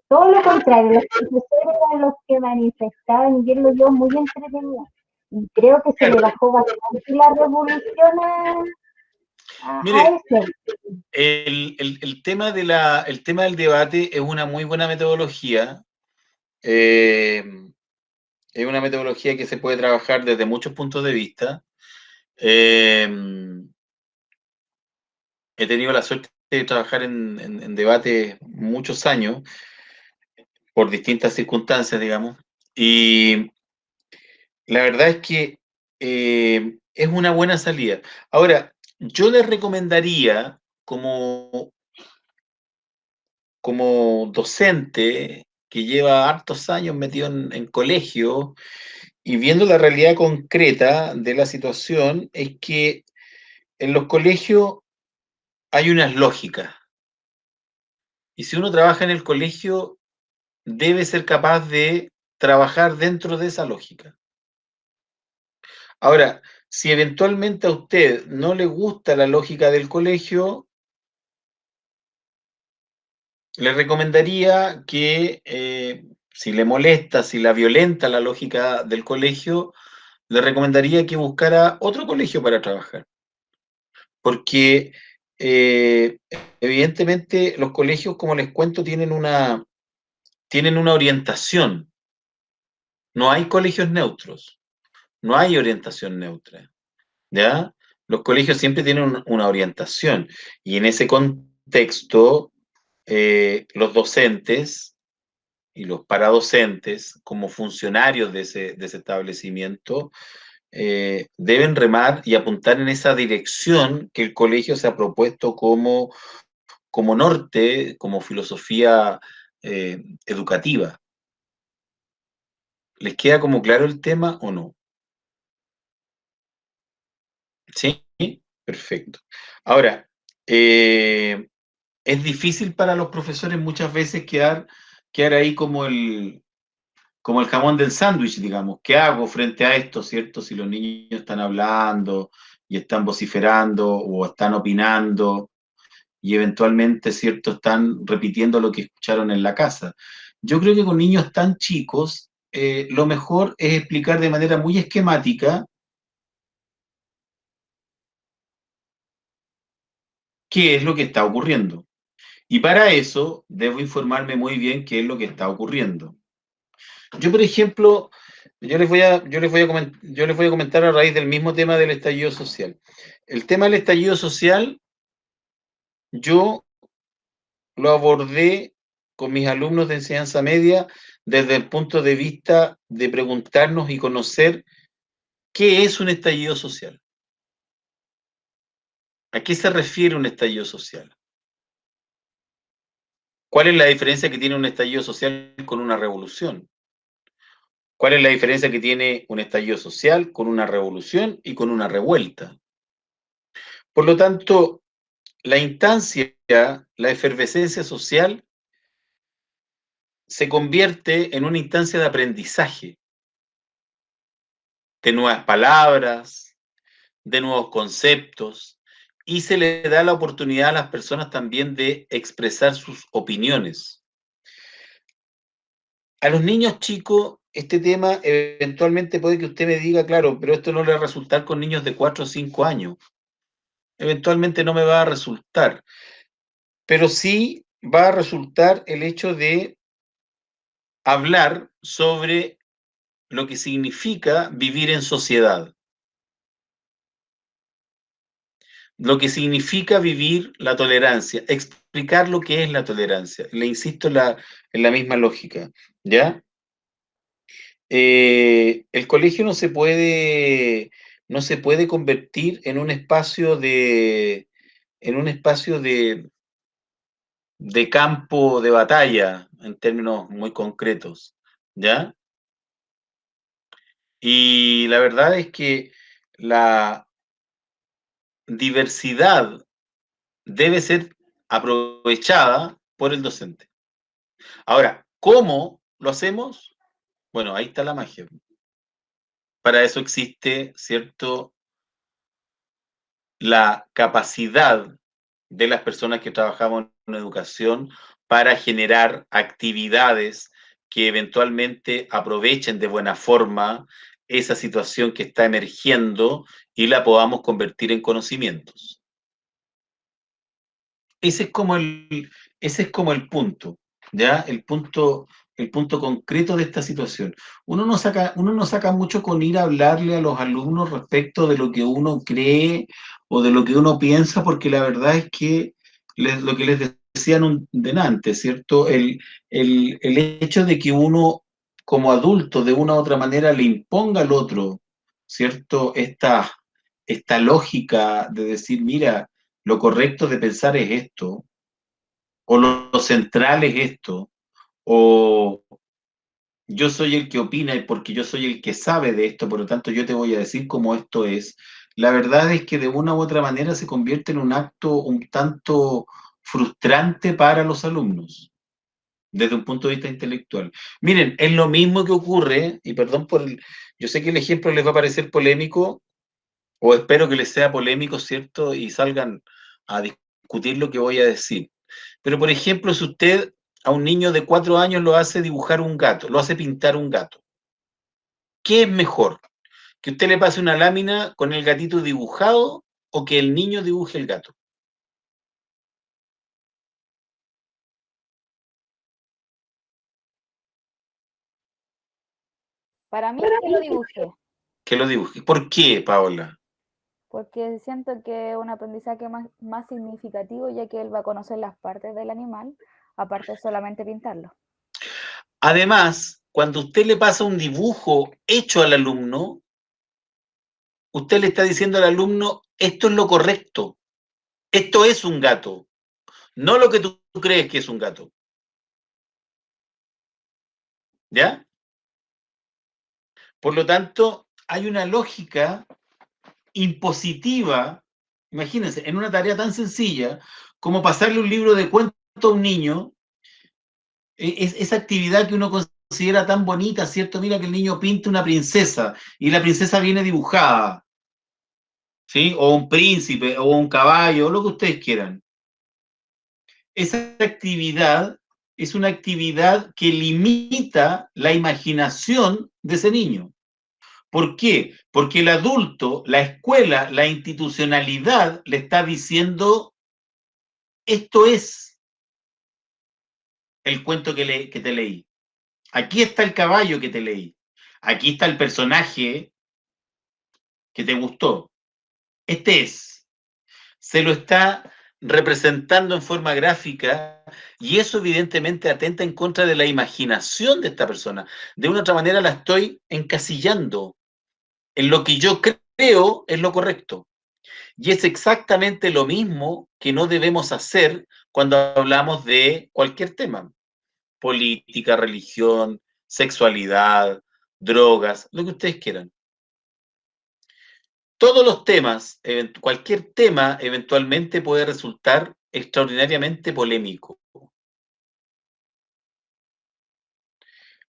todo lo contrario, los profesores eran los que manifestaban, y él lo dio muy entretenido. Y creo que se le bajó bastante la revolución a mire, eso. el tema el tema del debate es una muy buena metodología. Es una metodología que se puede trabajar desde muchos puntos de vista. He tenido la suerte de trabajar en debate muchos años, por distintas circunstancias, digamos, y la verdad es que es una buena salida. Ahora, yo les recomendaría, como docente que lleva hartos años metido en colegio y viendo la realidad concreta de la situación, es que en los colegios hay unas lógicas. Y si uno trabaja en el colegio, debe ser capaz de trabajar dentro de esa lógica. Ahora, si eventualmente a usted no le gusta la lógica del colegio, le recomendaría que, si le molesta, si la violenta la lógica del colegio, le recomendaría que buscara otro colegio para trabajar. Porque eh, evidentemente los colegios, como les cuento, tienen una orientación. No hay colegios neutros, no hay orientación neutra. ¿Ya? Los colegios siempre tienen una orientación y en ese contexto los docentes y los paradocentes como funcionarios de ese establecimiento deben remar y apuntar en esa dirección que el colegio se ha propuesto como norte, como filosofía educativa. ¿Les queda como claro el tema o no? Sí, perfecto. Ahora, es difícil para los profesores muchas veces quedar ahí como el jamón del sándwich, digamos. ¿Qué hago frente a esto, cierto? Si los niños están hablando y están vociferando o están opinando y eventualmente, cierto, están repitiendo lo que escucharon en la casa. Yo creo que con niños tan chicos, lo mejor es explicar de manera muy esquemática qué es lo que está ocurriendo. Y para eso debo informarme muy bien qué es lo que está ocurriendo. Yo, por ejemplo, yo les voy a comentar a raíz del mismo tema del estallido social. El tema del estallido social, yo lo abordé con mis alumnos de enseñanza media desde el punto de vista de preguntarnos y conocer qué es un estallido social. ¿A qué se refiere un estallido social? ¿Cuál es la diferencia que tiene un estallido social con una revolución? ¿Cuál es la diferencia que tiene un estallido social con una revolución y con una revuelta? Por lo tanto, la instancia, la efervescencia social, se convierte en una instancia de aprendizaje, de nuevas palabras, de nuevos conceptos, y se le da la oportunidad a las personas también de expresar sus opiniones. A los niños chicos, este tema eventualmente puede que usted me diga, claro, pero esto no le va a resultar con niños de 4 o 5 años. Eventualmente no me va a resultar, pero sí va a resultar el hecho de hablar sobre lo que significa vivir en sociedad, lo que significa vivir la tolerancia, explicar lo que es la tolerancia. Le insisto en la misma lógica, ¿ya? El colegio no se puede convertir en un espacio de campo de batalla, en términos muy concretos, ¿ya? Y la verdad es que la diversidad debe ser aprovechada por el docente. Ahora, ¿cómo lo hacemos? Bueno, ahí está la magia. Para eso existe, ¿cierto?, la capacidad de las personas que trabajamos en educación para generar actividades que eventualmente aprovechen de buena forma esa situación que está emergiendo y la podamos convertir en conocimientos. Ese es como el punto, ¿ya? El punto concreto de esta situación. Uno no saca mucho con ir a hablarle a los alumnos respecto de lo que uno cree o de lo que uno piensa, porque la verdad es que lo que les decían delante, ¿cierto? El hecho de que uno, como adulto, de una u otra manera le imponga al otro, ¿cierto? Esta lógica de decir, mira, lo correcto de pensar es esto, o lo central es esto, o yo soy el que opina y porque yo soy el que sabe de esto, por lo tanto yo te voy a decir cómo esto es. La verdad es que de una u otra manera se convierte en un acto un tanto frustrante para los alumnos, desde un punto de vista intelectual. Miren, es lo mismo que ocurre, y perdón yo sé que el ejemplo les va a parecer polémico, o espero que les sea polémico, ¿cierto? Y salgan a discutir lo que voy a decir. Pero, por ejemplo, si usted a un niño de 4 años lo hace dibujar un gato, lo hace pintar un gato, ¿qué es mejor? ¿Que usted le pase una lámina con el gatito dibujado o que el niño dibuje el gato? Para mí, que lo dibuje. Que lo dibuje. ¿Por qué, Paola? Porque siento que es un aprendizaje más significativo, ya que él va a conocer las partes del animal, aparte de solamente pintarlo. Además, cuando usted le pasa un dibujo hecho al alumno, usted le está diciendo al alumno, esto es lo correcto, esto es un gato, no lo que tú crees que es un gato. ¿Ya? Por lo tanto, hay una lógica impositiva, imagínense, en una tarea tan sencilla como pasarle un libro de cuentos a un niño, esa actividad que uno considera tan bonita, ¿cierto? Mira que el niño pinta una princesa y la princesa viene dibujada, ¿sí? O un príncipe, o un caballo, o lo que ustedes quieran. Esa actividad es una actividad que limita la imaginación de ese niño. ¿Por qué? Porque el adulto, la escuela, la institucionalidad le está diciendo, esto es el cuento que te leí. Aquí está el caballo que te leí. Aquí está el personaje que te gustó. Este es. Se lo está representando en forma gráfica y eso evidentemente atenta en contra de la imaginación de esta persona. De una otra manera la estoy encasillando en lo que yo creo es lo correcto. Y es exactamente lo mismo que no debemos hacer cuando hablamos de cualquier tema. Política, religión, sexualidad, drogas, lo que ustedes quieran. Todos los temas, cualquier tema eventualmente puede resultar extraordinariamente polémico.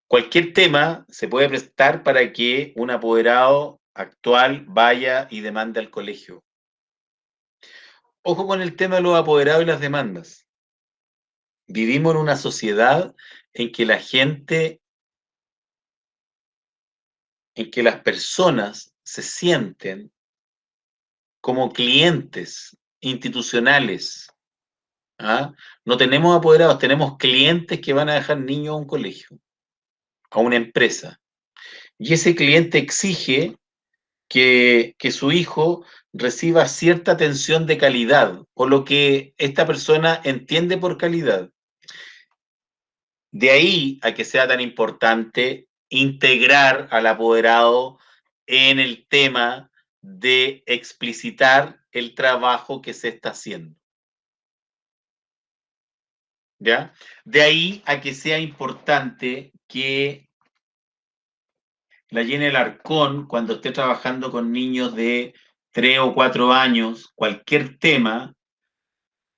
Cualquier tema se puede prestar para que un apoderado actual vaya y demande al colegio. Ojo con el tema de los apoderados y las demandas. Vivimos en una sociedad en que la gente, en que las personas se sienten como clientes institucionales. ¿Ah? No tenemos apoderados, tenemos clientes que van a dejar niños a un colegio, a una empresa. Y ese cliente exige que su hijo reciba cierta atención de calidad, o lo que esta persona entiende por calidad. De ahí a que sea tan importante integrar al apoderado en el tema de explicitar el trabajo que se está haciendo. ¿Ya? De ahí a que sea importante que la Jenny Alarcón, cuando esté trabajando con niños de 3 o 4 años, cualquier tema,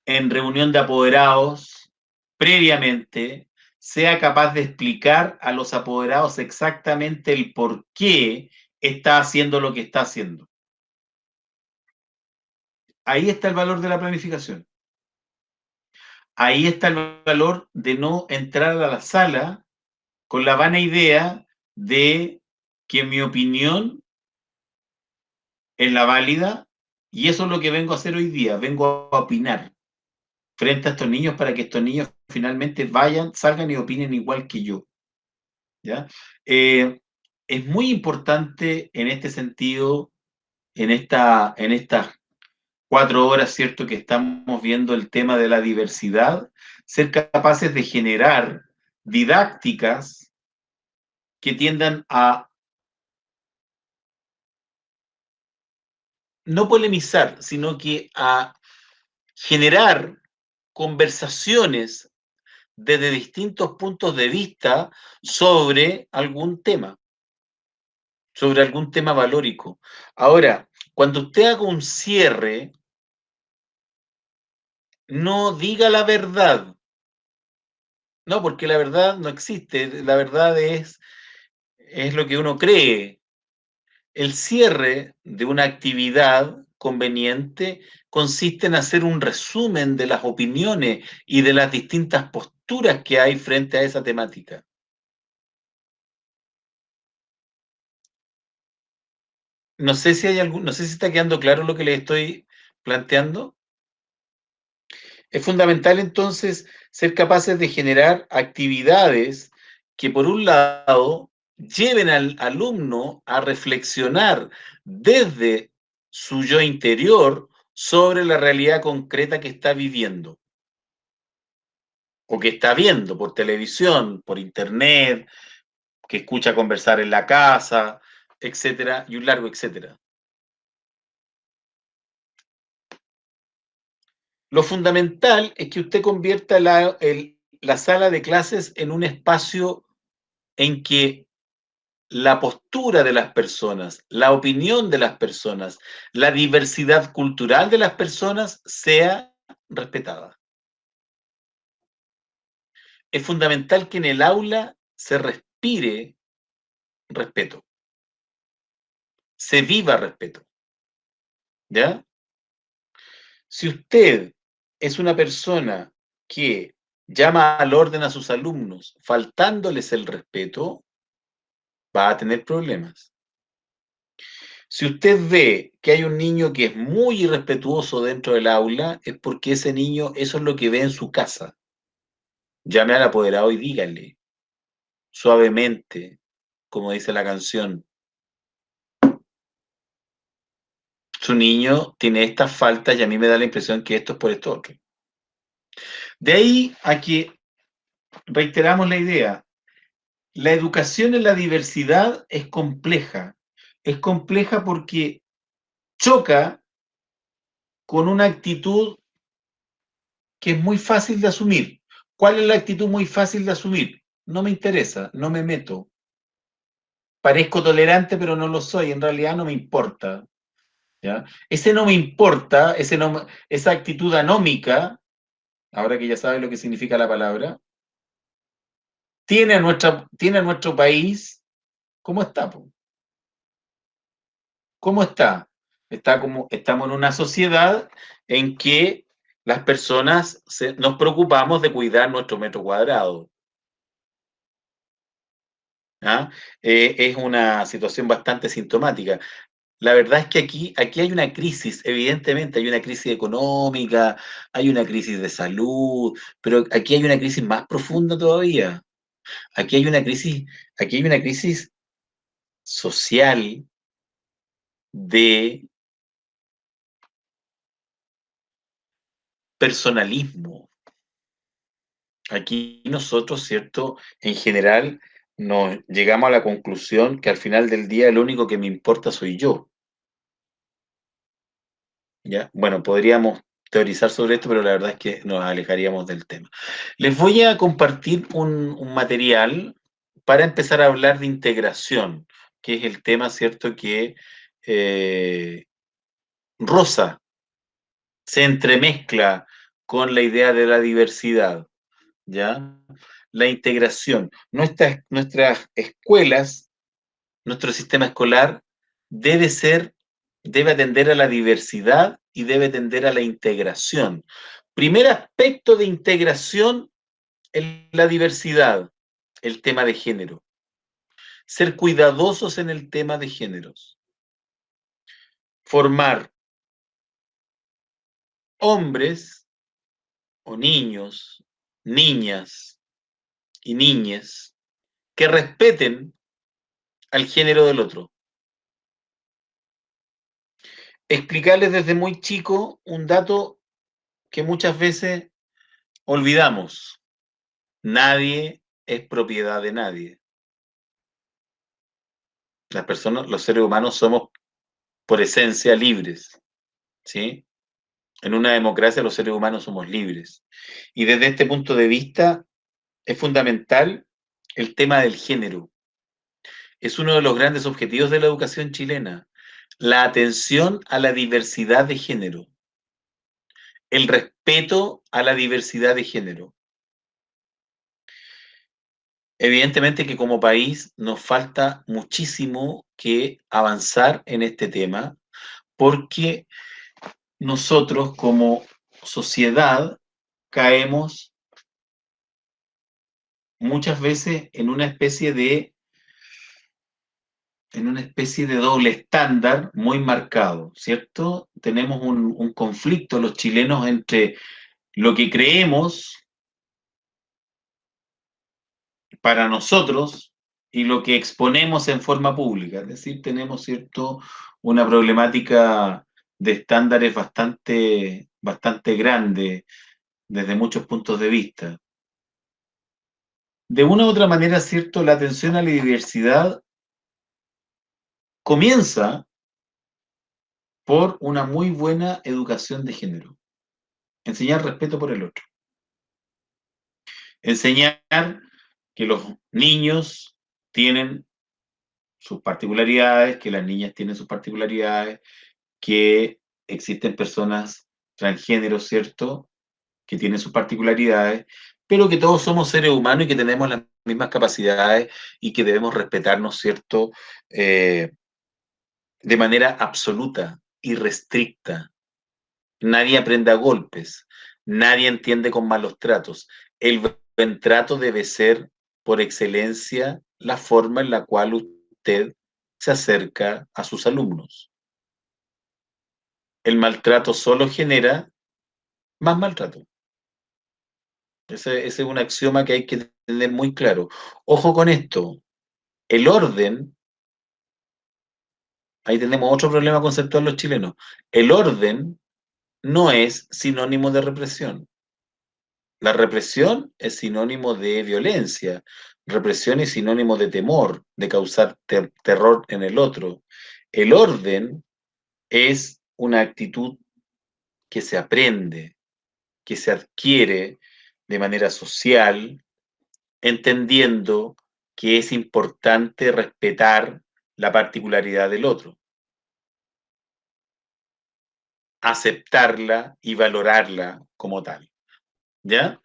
en reunión de apoderados, previamente, sea capaz de explicar a los apoderados exactamente el por qué está haciendo lo que está haciendo. Ahí está el valor de la planificación. Ahí está el valor de no entrar a la sala con la vana idea de que mi opinión es la válida, y eso es lo que vengo a hacer hoy día. Vengo a opinar frente a estos niños para que estos niños finalmente vayan, salgan y opinen igual que yo. ¿Ya? Es muy importante en este sentido, en estas 4 horas, ¿cierto?, que estamos viendo el tema de la diversidad, ser capaces de generar didácticas que tiendan a no polemizar, sino que a generar conversaciones desde distintos puntos de vista sobre algún tema valórico. Ahora, cuando usted haga un cierre, no diga la verdad. No, porque la verdad no existe. La verdad es lo que uno cree. El cierre de una actividad conveniente consiste en hacer un resumen de las opiniones y de las distintas posturas que hay frente a esa temática. No sé si está quedando claro lo que les estoy planteando. Es fundamental entonces ser capaces de generar actividades que por un lado lleven al alumno a reflexionar desde su yo interior sobre la realidad concreta que está viviendo o que está viendo por televisión, por internet, que escucha conversar en la casa, etcétera, y un largo etcétera. Lo fundamental es que usted convierta la sala de clases en un espacio en que la postura de las personas, la opinión de las personas, la diversidad cultural de las personas sea respetada. Es fundamental que en el aula se respire respeto, se viva respeto. ¿Ya? Si usted es una persona que llama al orden a sus alumnos faltándoles el respeto, va a tener problemas. Si usted ve que hay un niño que es muy irrespetuoso dentro del aula, es porque ese niño, eso es lo que ve en su casa. Llame al apoderado y dígale, suavemente, como dice la canción, su niño tiene estas faltas y a mí me da la impresión que esto es por esto otro. De ahí a que reiteramos la idea, la educación en la diversidad es compleja. Es compleja porque choca con una actitud que es muy fácil de asumir. ¿Cuál es la actitud muy fácil de asumir? No me interesa, no me meto. Parezco tolerante, pero no lo soy. En realidad no me importa. ¿Ya? Ese no me importa, esa actitud anómica, ahora que ya sabes lo que significa la palabra, tiene a nuestro país, ¿cómo está? ¿Cómo está? Estamos en una sociedad en que las personas nos preocupamos de cuidar nuestro metro cuadrado. ¿Ah? Es una situación bastante sintomática. La verdad es que aquí hay una crisis, evidentemente, hay una crisis económica, hay una crisis de salud, pero aquí hay una crisis más profunda todavía. Aquí hay una crisis social de personalismo. Aquí nosotros, ¿cierto? En general nos llegamos a la conclusión que al final del día lo único que me importa soy yo. ¿Ya? Bueno, podríamos teorizar sobre esto, pero la verdad es que nos alejaríamos del tema. Les voy a compartir un material para empezar a hablar de integración, que es el tema, ¿cierto?, que roza, se entremezcla con la idea de la diversidad, ¿ya? La integración. Nuestras escuelas, nuestro sistema escolar debe atender a la diversidad y debe atender a la integración. Primer aspecto de integración en la diversidad, el tema de género. Ser cuidadosos en el tema de géneros. Formar hombres o niños, niñas y niñes que respeten al género del otro. Explicarles desde muy chico un dato que muchas veces olvidamos. Nadie es propiedad de nadie. Las personas, los seres humanos somos por esencia libres, ¿sí? En una democracia los seres humanos somos libres. Y desde este punto de vista es fundamental el tema del género. Es uno de los grandes objetivos de la educación chilena, la atención a la diversidad de género, el respeto a la diversidad de género. Evidentemente que como país nos falta muchísimo que avanzar en este tema, porque nosotros como sociedad caemos muchas veces en una especie de doble estándar muy marcado, ¿cierto? Tenemos un conflicto los chilenos entre lo que creemos para nosotros y lo que exponemos en forma pública. Es decir, tenemos, ¿cierto?, una problemática de estándares bastante grande desde muchos puntos de vista. De una u otra manera, ¿cierto?, la atención a la diversidad comienza por una muy buena educación de género. Enseñar respeto por el otro. Enseñar que los niños tienen sus particularidades, que las niñas tienen sus particularidades, que existen personas transgéneros, ¿cierto?, que tienen sus particularidades, pero que todos somos seres humanos y que tenemos las mismas capacidades y que debemos respetarnos, ¿cierto?, de manera absoluta, irrestricta. Nadie aprende a golpes, nadie entiende con malos tratos. El buen trato debe ser, por excelencia, la forma en la cual usted se acerca a sus alumnos. El maltrato solo genera más maltrato. Ese es un axioma que hay que tener muy claro. Ojo con esto, el orden, ahí tenemos otro problema conceptual los chilenos, el orden no es sinónimo de represión. La represión es sinónimo de violencia, represión es sinónimo de temor, de causar terror en el otro. El orden es una actitud que se aprende, que se adquiere de manera social, entendiendo que es importante respetar la particularidad del otro, aceptarla y valorarla como tal. ¿Ya?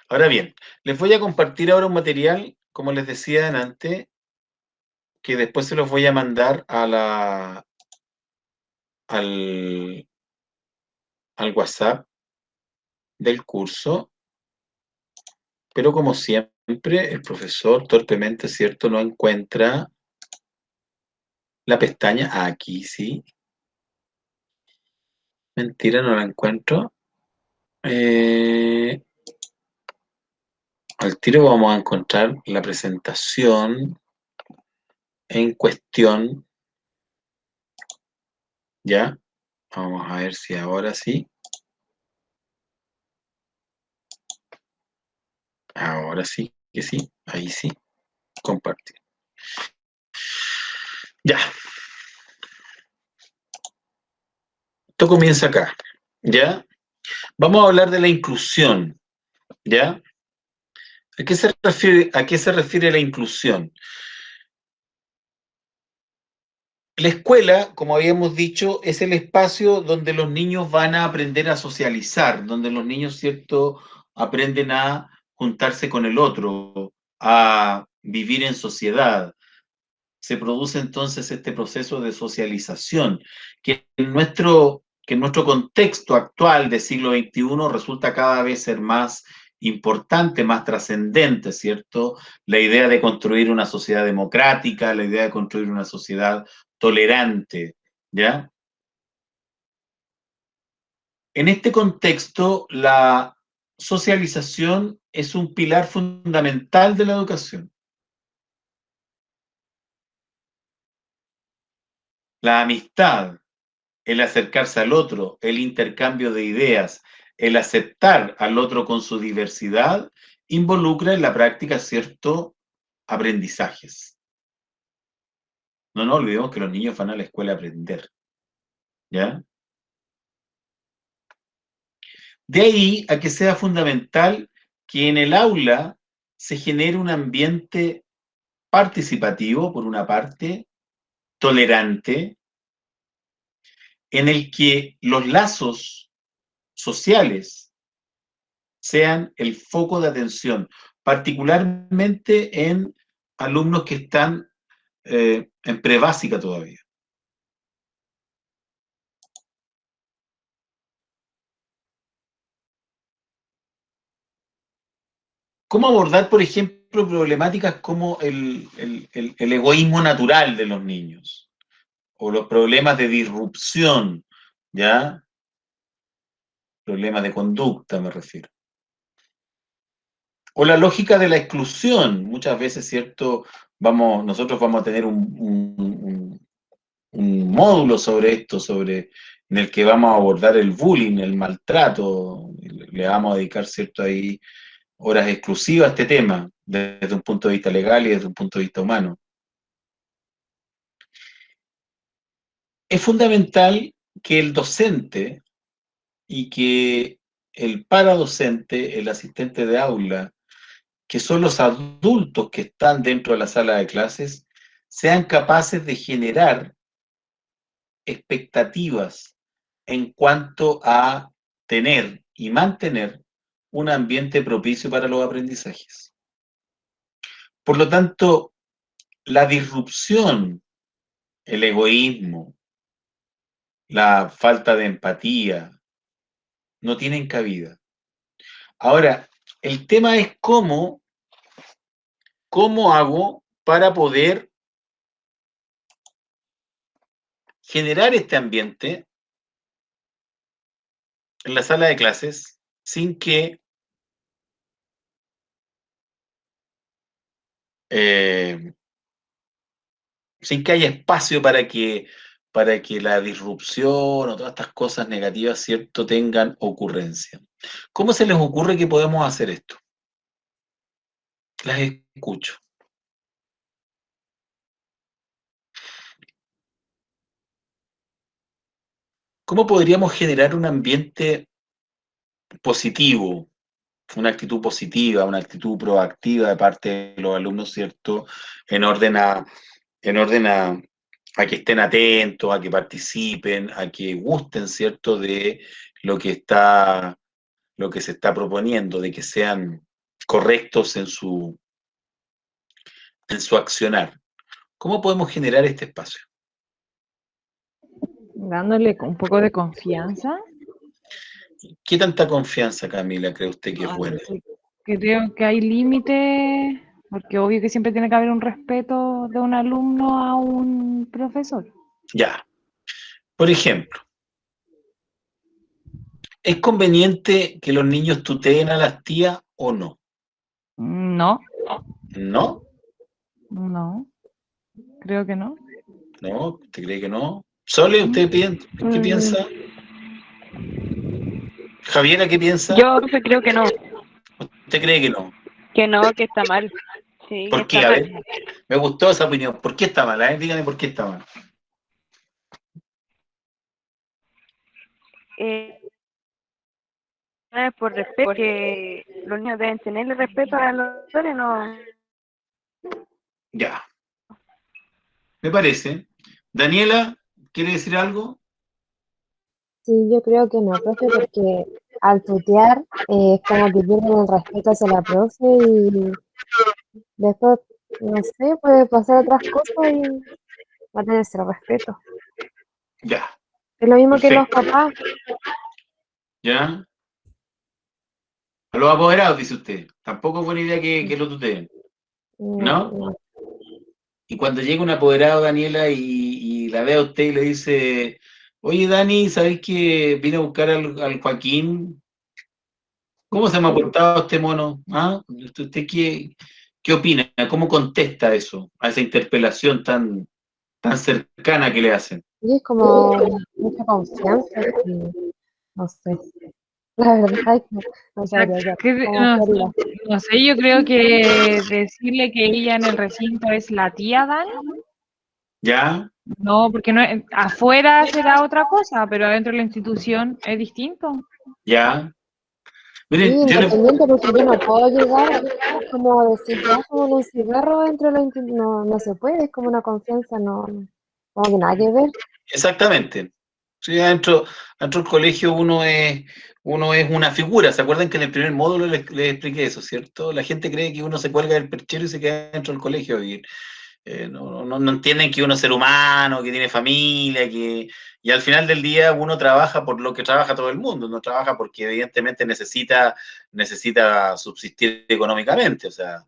Ahora bien, les voy a compartir ahora un material, como les decía antes, que después se los voy a mandar a al WhatsApp del curso, pero como siempre, el profesor torpemente, ¿cierto?, no encuentra la pestaña. Aquí sí. Mentira, no la encuentro. Al tiro vamos a encontrar la presentación en cuestión. ¿Ya? Vamos a ver si ahora sí. Ahora sí, que sí. Ahí sí. Compartir. Ya. Esto comienza acá. ¿Ya? Vamos a hablar de la inclusión. ¿Ya? ¿A qué se refiere la inclusión? La escuela, como habíamos dicho, es el espacio donde los niños van a aprender a socializar, donde los niños, ¿cierto?, aprenden a juntarse con el otro, a vivir en sociedad. Se produce entonces este proceso de socialización, que en nuestro contexto actual del siglo XXI resulta cada vez ser más importante, más trascendente, ¿cierto? La idea de construir una sociedad democrática, la idea de construir una sociedad tolerante, ¿ya? En este contexto, la socialización es un pilar fundamental de la educación. La amistad, el acercarse al otro, el intercambio de ideas, el aceptar al otro con su diversidad, involucra en la práctica ciertos aprendizajes. No nos olvidemos que los niños van a la escuela a aprender, ¿ya? De ahí a que sea fundamental que en el aula se genere un ambiente participativo, por una parte, tolerante, en el que los lazos sociales sean el foco de atención, particularmente en alumnos que están en prebásica todavía. ¿Cómo abordar, por ejemplo, problemáticas como el egoísmo natural de los niños? O los problemas de disrupción, ¿ya? Problemas de conducta, me refiero. O la lógica de la exclusión. Muchas veces, ¿cierto? Nosotros vamos a tener un módulo sobre esto, en el que vamos a abordar el bullying, el maltrato. Le vamos a dedicar, ¿cierto?, ahí horas exclusivas a este tema, desde un punto de vista legal y desde un punto de vista humano. Es fundamental que el docente y que el paradocente, el asistente de aula, que son los adultos que están dentro de la sala de clases, sean capaces de generar expectativas en cuanto a tener y mantener un ambiente propicio para los aprendizajes. Por lo tanto, la disrupción, el egoísmo, la falta de empatía, no tienen cabida. Ahora, el tema es cómo hago para poder generar este ambiente en la sala de clases sin que haya espacio para que la disrupción o todas estas cosas negativas, ¿cierto?, tengan ocurrencia. ¿Cómo se les ocurre que podemos hacer esto? Las escucho. ¿Cómo podríamos generar un ambiente positivo, una actitud positiva, una actitud proactiva de parte de los alumnos, ¿cierto?, en orden a que estén atentos, a que participen, a que gusten, ¿cierto?, de lo que se está proponiendo, de que sean correctos en su accionar. ¿Cómo podemos generar este espacio? Dándole un poco de confianza. ¿Qué tanta confianza, Camila, cree usted que es buena? Creo que hay límites, porque obvio que siempre tiene que haber un respeto de un alumno a un profesor. Ya. Por ejemplo, ¿es conveniente que los niños tuteen a las tías o no? No, ¿No? no, creo que no. ¿No? ¿Usted cree que no? ¿Sole, usted qué piensa? Javiera, ¿qué piensa? Yo creo que no. ¿Usted cree que no? Que no, que está mal. Sí, ¿Por qué? A ver, me gustó esa opinión. ¿Por qué está mal? Dígame por qué está mal. Por respeto, porque los niños deben tenerle respeto a los profesores, no. Ya. Me parece. Daniela, ¿quiere decir algo? Sí, yo creo que no, profe, porque al tutear es como que pierden el respeto hacia la profe y después, no sé, puede pasar otras cosas y va a tener cero respeto. Ya. Es lo mismo que los Perfecto. papás. ¿Ya? A los apoderados, dice usted. Tampoco es buena idea que lo tuteen. ¿No? No. Y cuando llega un apoderado, Daniela, y la ve a usted y le dice, oye, Dani, ¿sabes que vine a buscar al Joaquín? ¿Cómo se me ha portado este mono? ¿Ah? ¿Usted qué opina? ¿Cómo contesta eso, a esa interpelación tan cercana que le hacen? Y es como mucha confianza y no sé. La verdad es que no sabría ya cómo hacerlo. No sé, yo creo que decirle que ella en el recinto es la tía Dani. ¿Ya? No, porque no, afuera será otra cosa, pero adentro de la institución es distinto. ¿Ya? Sí, Miren, independiente, porque yo no puedo llegar como a decir, ya fuman un cigarro dentro de la institución. No se puede, es como una confianza, no, como que nada que ver. exactamente. Sí, adentro del colegio uno es una figura. ¿Se acuerdan que en el primer módulo les expliqué eso, cierto? La gente cree que uno se cuelga del perchero y se queda dentro del colegio a vivir. No entienden que uno es ser humano, que tiene familia, y al final del día uno trabaja por lo que trabaja todo el mundo, no trabaja porque evidentemente necesita subsistir económicamente. O sea,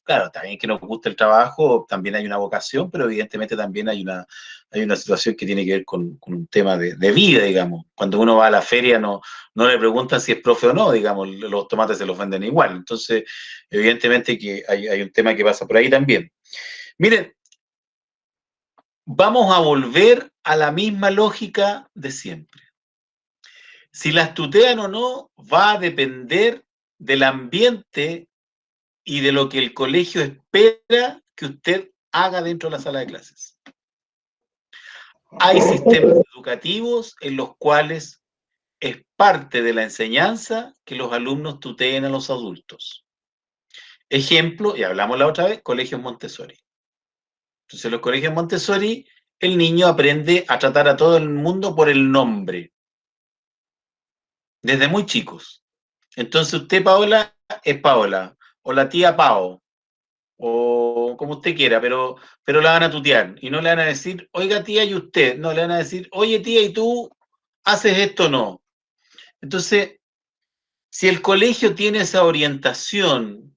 claro, también que nos guste el trabajo, también hay una vocación, pero evidentemente también hay una situación que tiene que ver con un tema de vida, digamos. Cuando uno va a la feria no le preguntan si es profe o no, digamos, los tomates se los venden igual. Entonces, evidentemente que hay un tema que pasa por ahí también. Miren, vamos a volver a la misma lógica de siempre. Si las tutean o no, va a depender del ambiente y de lo que el colegio espera que usted haga dentro de la sala de clases. Hay sistemas educativos en los cuales es parte de la enseñanza que los alumnos tuteen a los adultos. Ejemplo, y hablamos la otra vez, colegios Montessori. Entonces, en los colegios Montessori, el niño aprende a tratar a todo el mundo por el nombre, desde muy chicos. Entonces, usted, Paola, es Paola, o la tía Pao, o como usted quiera, pero la van a tutear, y no le van a decir, oiga tía, y usted, no, le van a decir, oye tía, ¿y tú haces esto o no? Entonces, si el colegio tiene esa orientación,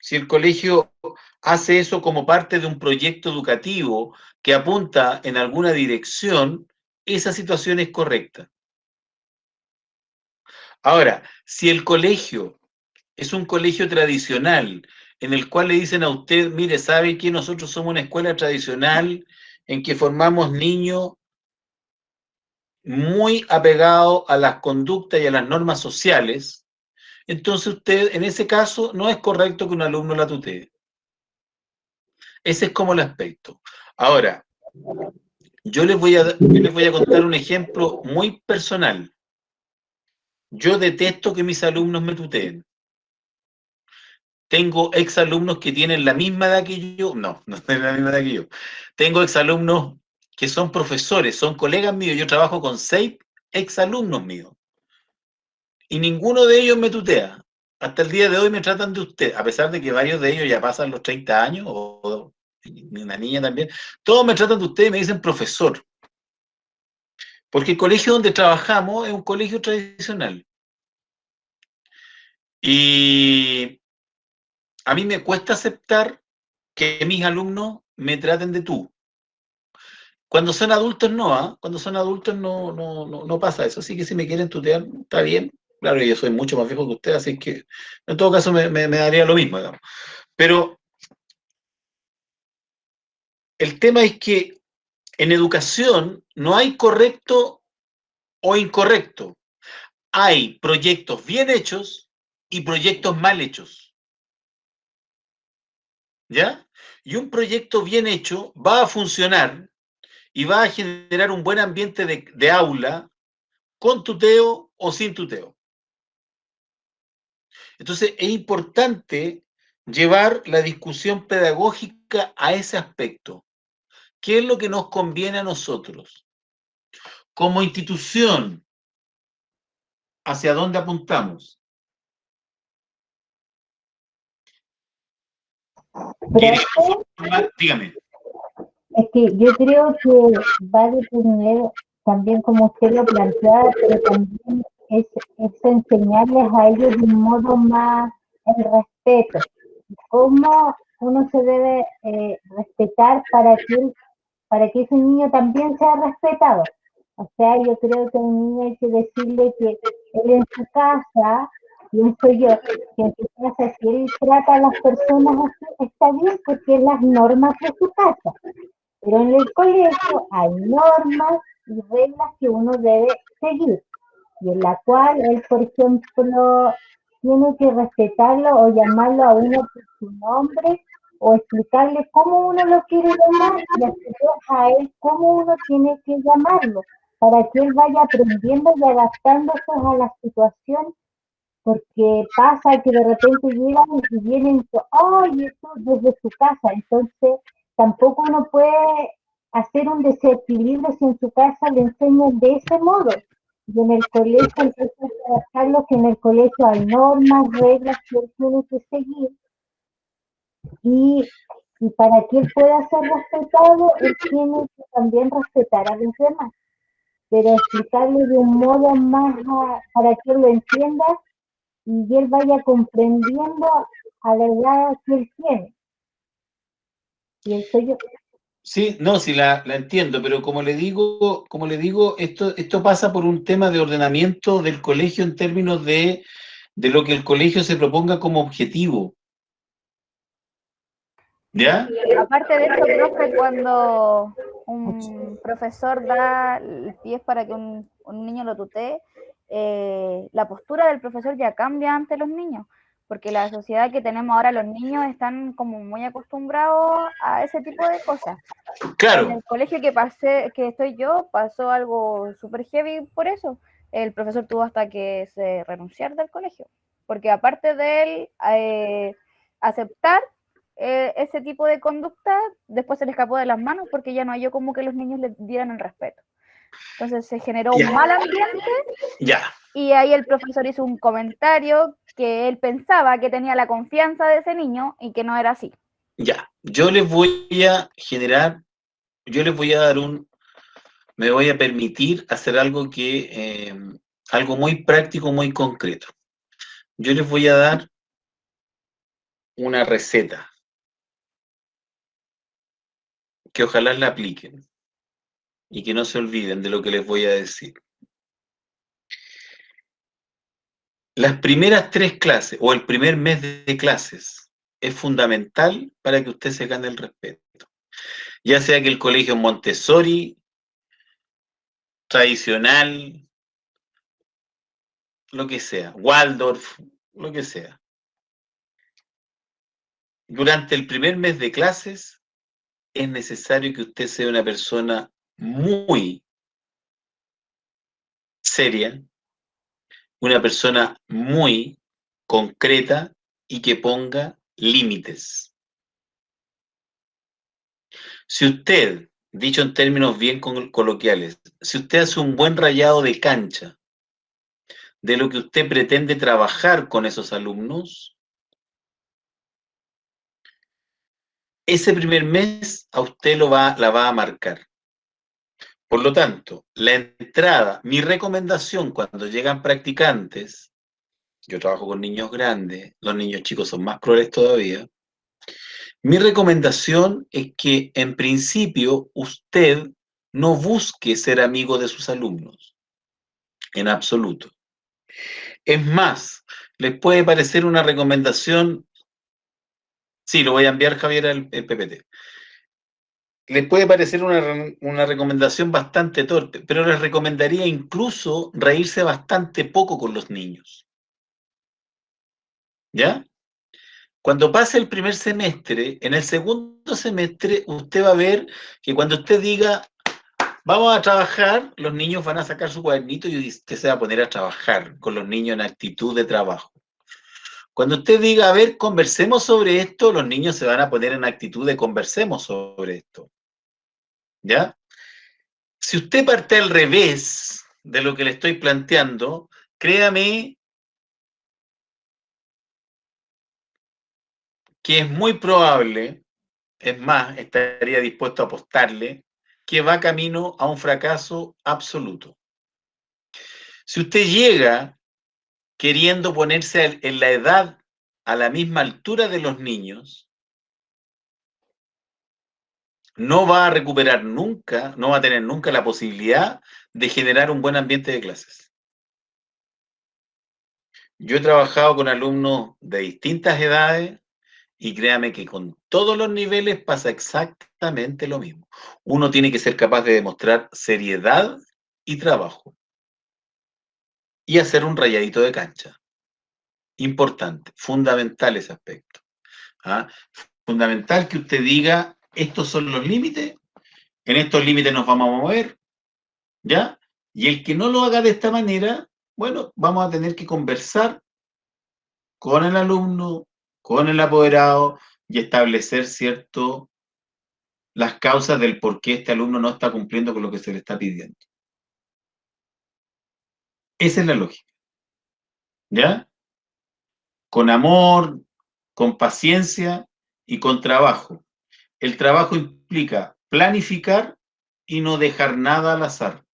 si el colegio hace eso como parte de un proyecto educativo que apunta en alguna dirección, esa situación es correcta. Ahora, si el colegio es un colegio tradicional en el cual le dicen a usted, mire, ¿sabe que nosotros somos una escuela tradicional en que formamos niños muy apegados a las conductas y a las normas sociales? Entonces usted, en ese caso, no es correcto que un alumno la tutee. Ese es como el aspecto. Ahora, yo les voy a contar un ejemplo muy personal. Yo detesto que mis alumnos me tuteen. Tengo exalumnos que tienen la misma edad que yo. No tienen la misma edad que yo. Tengo exalumnos que son profesores, son colegas míos. Yo trabajo con 6 exalumnos míos. Y ninguno de ellos me tutea. Hasta el día de hoy me tratan de usted, a pesar de que varios de ellos ya pasan los 30 años, o una niña también. Todos me tratan de usted y me dicen profesor. Porque el colegio donde trabajamos es un colegio tradicional. Y a mí me cuesta aceptar que mis alumnos me traten de tú. Cuando son adultos no, ¿eh? Cuando son adultos no pasa eso. Así que si me quieren tutear, está bien. Claro que yo soy mucho más viejo que usted, así que en todo caso me daría lo mismo, digamos. Pero el tema es que en educación no hay correcto o incorrecto. Hay proyectos bien hechos y proyectos mal hechos. ¿Ya? Y un proyecto bien hecho va a funcionar y va a generar un buen ambiente de aula con tuteo o sin tuteo. Entonces es importante llevar la discusión pedagógica a ese aspecto. ¿Qué es lo que nos conviene a nosotros? Como institución, ¿hacia dónde apuntamos? Pero Dígame. es que yo creo que va a depender también como usted lo plantea, pero también es enseñarles a ellos de un modo más el respeto. Cómo uno se debe respetar para que ese niño también sea respetado. O sea, yo creo que a un niño hay que decirle que él en su casa, pienso yo, que en su casa, si él trata a las personas así, está bien porque es las normas de su casa. Pero en el colegio hay normas y reglas que uno debe seguir y en la cual él, por ejemplo, tiene que respetarlo o llamarlo a uno por su nombre o explicarle cómo uno lo quiere llamar y hacer a él cómo uno tiene que llamarlo para que él vaya aprendiendo y adaptándose a la situación, porque pasa que de repente llegan y vienen, ¡ay, eso desde su casa! Entonces, tampoco uno puede hacer un desequilibrio si en su casa le enseñan de ese modo. Y en el colegio, entonces, adaptarlo que en el colegio hay normas, reglas que él tiene que seguir. Y para que él pueda ser respetado, él tiene que también respetar a los demás. Pero explicarle de un modo más para que él lo entienda y él vaya comprendiendo a la edad que él tiene. Pienso yo. Sí, no, sí la entiendo, pero como le digo, esto pasa por un tema de ordenamiento del colegio en términos de lo que el colegio se proponga como objetivo. ¿Ya? Aparte de eso, profe, cuando un profesor da el pie para que un niño lo tutee, la postura del profesor ya cambia ante los niños, porque la sociedad que tenemos ahora, los niños están como muy acostumbrados a ese tipo de cosas. Claro. En el colegio que estoy yo, pasó algo súper heavy por eso. El profesor tuvo hasta que se renunciar del colegio, porque aparte de él aceptar ese tipo de conducta, después se le escapó de las manos porque ya no halló como que los niños le dieran el respeto. Entonces se generó un mal ambiente y ahí el profesor hizo un comentario que él pensaba que tenía la confianza de ese niño y que no era así. Ya, yo les voy a dar me voy a permitir hacer algo algo muy práctico, muy concreto. Yo les voy a dar una receta que ojalá la apliquen y que no se olviden de lo que les voy a decir. Las primeras 3 clases o el primer mes de clases es fundamental para que usted se gane el respeto. Ya sea que el colegio Montessori, tradicional, lo que sea, Waldorf, lo que sea. Durante el primer mes de clases es necesario que usted sea una persona muy seria, una persona muy concreta y que ponga límites. Si usted, dicho en términos bien coloquiales, si usted hace un buen rayado de cancha de lo que usted pretende trabajar con esos alumnos, ese primer mes a usted la va a marcar. Por lo tanto, la entrada, mi recomendación cuando llegan practicantes, yo trabajo con niños grandes, los niños chicos son más crueles todavía, mi recomendación es que en principio usted no busque ser amigo de sus alumnos, en absoluto. Es más, les puede parecer una recomendación, sí, lo voy a enviar Javier el PPT, les puede parecer una recomendación bastante torpe, pero les recomendaría incluso reírse bastante poco con los niños. ¿Ya? Cuando pase el primer semestre, en el segundo semestre, usted va a ver que cuando usted diga, vamos a trabajar, los niños van a sacar su cuadernito y usted se va a poner a trabajar con los niños en actitud de trabajo. Cuando usted diga, a ver, conversemos sobre esto, los niños se van a poner en actitud de conversemos sobre esto. ¿Ya? Si usted parte al revés de lo que le estoy planteando, créame que es muy probable, es más, estaría dispuesto a apostarle, que va camino a un fracaso absoluto. Si usted llega queriendo ponerse en la edad a la misma altura de los niños, no va a recuperar nunca, no va a tener nunca la posibilidad de generar un buen ambiente de clases. Yo he trabajado con alumnos de distintas edades y créame que con todos los niveles pasa exactamente lo mismo. Uno tiene que ser capaz de demostrar seriedad y trabajo y hacer un rayadito de cancha. Importante, fundamental ese aspecto. ¿Ah? Fundamental que usted diga, estos son los límites, en estos límites nos vamos a mover, ¿ya? Y el que no lo haga de esta manera, bueno, vamos a tener que conversar con el alumno, con el apoderado y establecer, ¿cierto?, las causas del por qué este alumno no está cumpliendo con lo que se le está pidiendo. Esa es la lógica, ¿ya? Con amor, con paciencia y con trabajo. El trabajo implica planificar y no dejar nada al azar.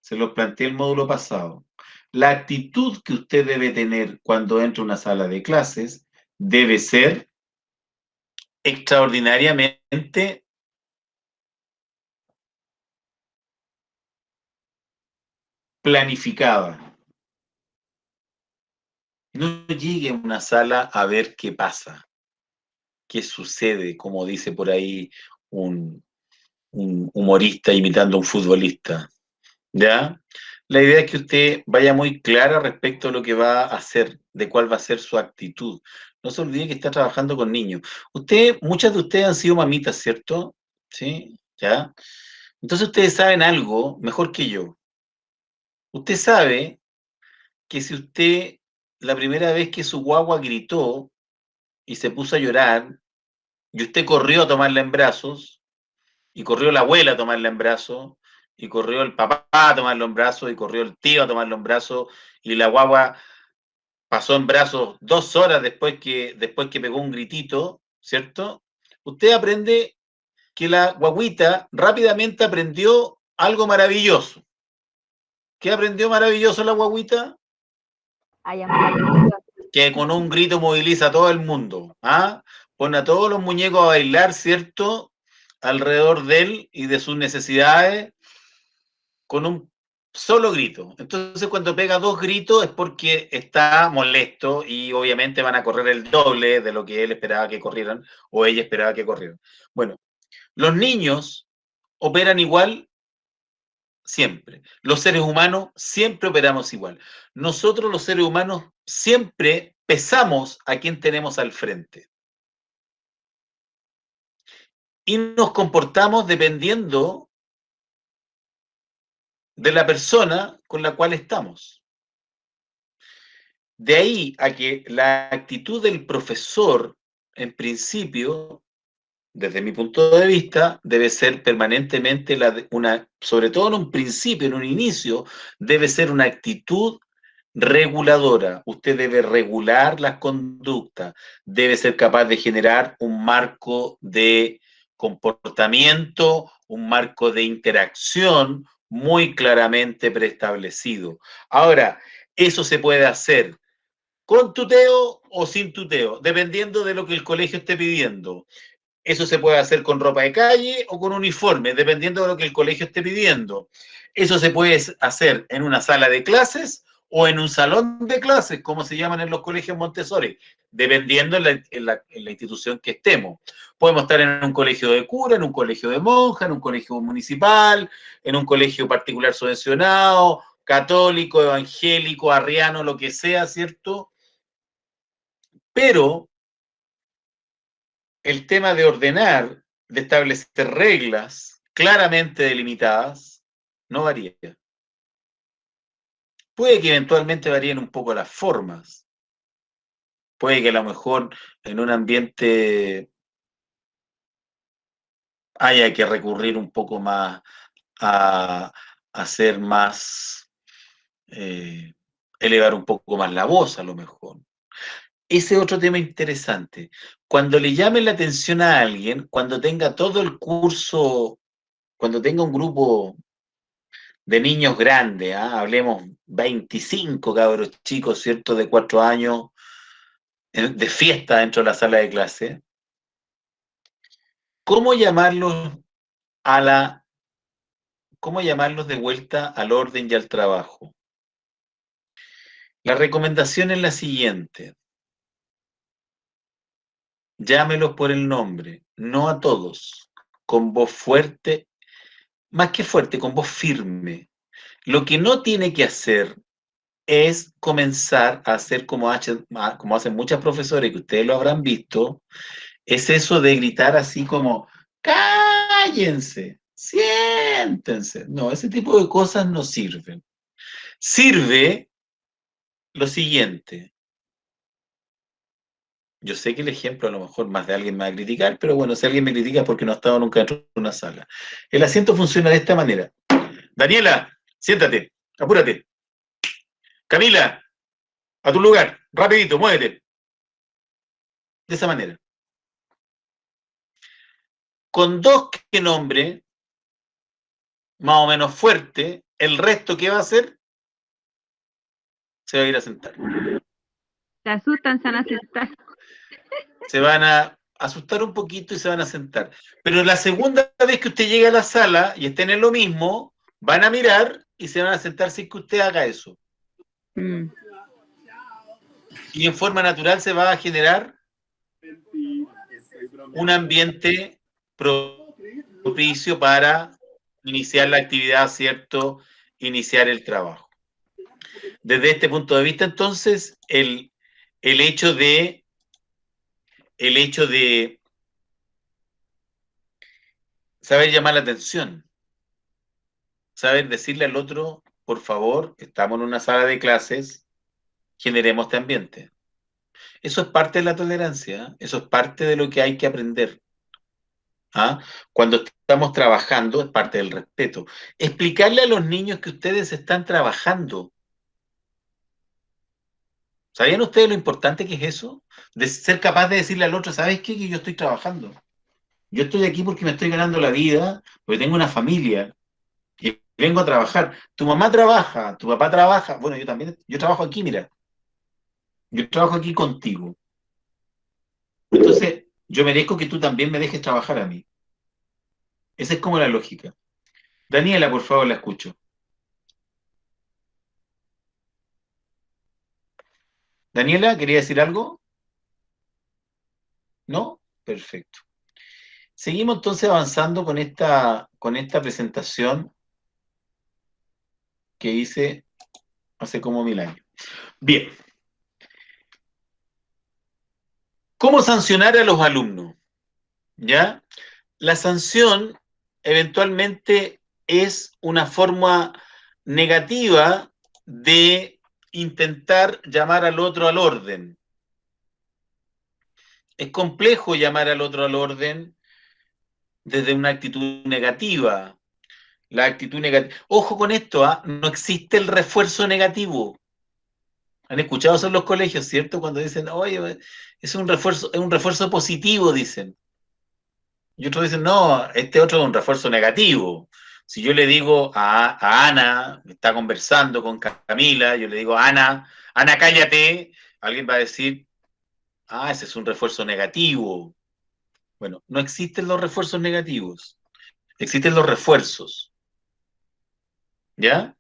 Se lo planteé el módulo pasado. La actitud que usted debe tener cuando entra a una sala de clases debe ser extraordinariamente planificada. No llegue a una sala a ver qué pasa, qué sucede, como dice por ahí un humorista imitando a un futbolista. ¿Ya? La idea es que usted vaya muy clara respecto a lo que va a hacer, de cuál va a ser su actitud. No se olvide que está trabajando con niños. Muchas de ustedes han sido mamitas, ¿cierto? ¿Sí? ¿Ya? Entonces ustedes saben algo mejor que yo. Usted sabe que si usted, la primera vez que su guagua gritó y se puso a llorar, y usted corrió a tomarla en brazos, y corrió la abuela a tomarla en brazos, y corrió el papá a tomarlo en brazos, y corrió el tío a tomarlo en brazos, y la guagua pasó en brazos 2 horas después que pegó un gritito, ¿cierto? Usted aprende que la guaguita rápidamente aprendió algo maravilloso. ¿Qué aprendió maravilloso la guaguita? A llamar la atención. Que con un grito moviliza a todo el mundo. ¿Ah? Pone a todos los muñecos a bailar, ¿cierto?, alrededor de él y de sus necesidades con un solo grito. Entonces, cuando pega 2 gritos es porque está molesto y obviamente van a correr el doble de lo que él esperaba que corrieran o ella esperaba que corrieran. Bueno, los niños operan igual siempre. Los seres humanos siempre operamos igual. Nosotros los seres humanos siempre pesamos a quien tenemos al frente. Y nos comportamos dependiendo de la persona con la cual estamos. De ahí a que la actitud del profesor, en principio, desde mi punto de vista, debe ser permanentemente sobre todo en un principio, en un inicio, debe ser una actitud reguladora. Usted debe regular las conductas, debe ser capaz de generar un marco de comportamiento, un marco de interacción muy claramente preestablecido. Ahora, eso se puede hacer con tuteo o sin tuteo, dependiendo de lo que el colegio esté pidiendo. Eso se puede hacer con ropa de calle o con uniforme, dependiendo de lo que el colegio esté pidiendo. Eso se puede hacer en una sala de clases o en un salón de clases, como se llaman en los colegios Montessori, dependiendo en la institución que estemos. Podemos estar en un colegio de cura, en un colegio de monja, en un colegio municipal, en un colegio particular subvencionado, católico, evangélico, arriano, lo que sea, ¿cierto? Pero el tema de ordenar, de establecer reglas claramente delimitadas, no varía. Puede que eventualmente varíen un poco las formas. Puede que a lo mejor en un ambiente haya que recurrir un poco más a hacer más, elevar un poco más la voz a lo mejor. Ese es otro tema interesante. Cuando le llamen la atención a alguien, cuando tenga todo el curso, cuando tenga un grupo de niños grandes, hablemos 25 cabros chicos, ¿cierto?, de 4 años, de fiesta dentro de la sala de clase, ¿cómo llamarlos cómo llamarlos de vuelta al orden y al trabajo? La recomendación es la siguiente: llámelos por el nombre, no a todos, con voz fuerte, más que fuerte, con voz firme. Lo que no tiene que hacer es comenzar a hacer como hacen muchas profesores, que ustedes lo habrán visto, es eso de gritar así como, cállense, siéntense. No, ese tipo de cosas no sirven. Sirve lo siguiente. Yo sé que el ejemplo a lo mejor más de alguien me va a criticar, pero bueno, si alguien me critica es porque no ha estado nunca dentro de una sala. El asiento funciona de esta manera. Daniela, siéntate, apúrate. Camila, a tu lugar, rapidito, muévete. De esa manera. Con dos que nombre, más o menos fuerte, el resto que va a hacer, se va a ir a sentar. Se asustan, se van a sentar. Se van a asustar un poquito y se van a sentar. Pero la segunda vez que usted llegue a la sala y estén en lo mismo, van a mirar y se van a sentar sin que usted haga eso. Y en forma natural se va a generar un ambiente propicio para iniciar la actividad, ¿cierto? Iniciar el trabajo. Desde este punto de vista, entonces, el hecho de saber llamar la atención, saber decirle al otro, por favor, estamos en una sala de clases, generemos este ambiente. Eso es parte de la tolerancia, eso es parte de lo que hay que aprender. Cuando estamos trabajando, es parte del respeto. Explicarle a los niños que ustedes están trabajando. ¿Sabían ustedes lo importante que es eso? De ser capaz de decirle al otro, ¿sabes qué? Que yo estoy trabajando. Yo estoy aquí porque me estoy ganando la vida, porque tengo una familia y vengo a trabajar. Tu mamá trabaja, tu papá trabaja. Bueno, yo también, yo trabajo aquí, mira. Yo trabajo aquí contigo. Entonces, yo merezco que tú también me dejes trabajar a mí. Esa es como la lógica. Daniela, por favor, la escucho. Daniela, ¿quería decir algo? ¿No? Perfecto. Seguimos entonces avanzando con esta presentación que hice hace como 1000 años. Bien. ¿Cómo sancionar a los alumnos? ¿Ya? La sanción eventualmente es una forma negativa de intentar llamar al otro al orden. Es complejo llamar al otro al orden desde una actitud negativa. La actitud negativa. Ojo con esto, no existe el refuerzo negativo. Han escuchado eso en los colegios, ¿cierto? Cuando dicen, oye, es un refuerzo positivo, dicen. Y otros dicen, no, este otro es un refuerzo negativo. Si yo le digo a Ana, está conversando con Camila, yo le digo, Ana, cállate, alguien va a decir, ah, ese es un refuerzo negativo. Bueno, no existen los refuerzos negativos, existen los refuerzos. ¿Ya?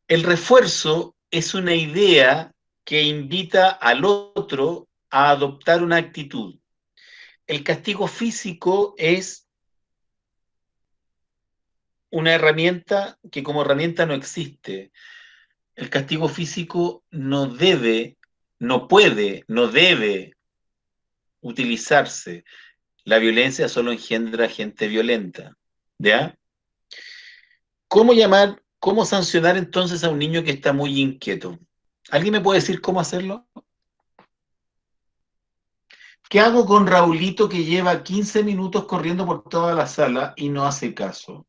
El refuerzo es una idea que invita al otro a adoptar una actitud. El castigo físico es una herramienta que como herramienta no existe. El castigo físico no debe, no puede, no debe utilizarse. La violencia solo engendra gente violenta. ¿Ya? ¿Cómo sancionar entonces a un niño que está muy inquieto? ¿Alguien me puede decir cómo hacerlo? ¿Qué hago con Raulito que lleva 15 minutos corriendo por toda la sala y no hace caso?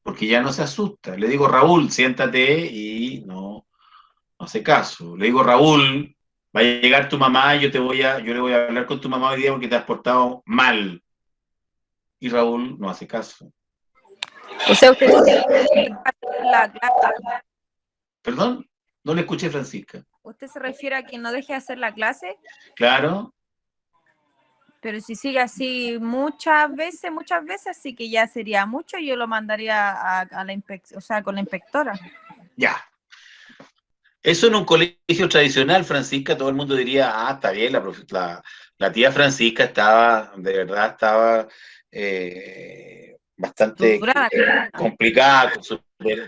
Porque ya no se asusta. Le digo, Raúl, siéntate y no hace caso. Le digo, Raúl, va a llegar tu mamá y yo le voy a hablar con tu mamá hoy día porque te has portado mal. Y Raúl no hace caso. O sea, usted la clase. ¿Perdón? No le escuché, Francisca. ¿Usted se refiere a que no deje de hacer la clase? Claro. Pero si sigue así muchas veces, sí que ya sería mucho, yo lo mandaría a la inspección, o sea, con la inspectora. Ya. Eso en un colegio tradicional, Francisca, todo el mundo diría, ah, está bien, la tía Francisca de verdad estaba bastante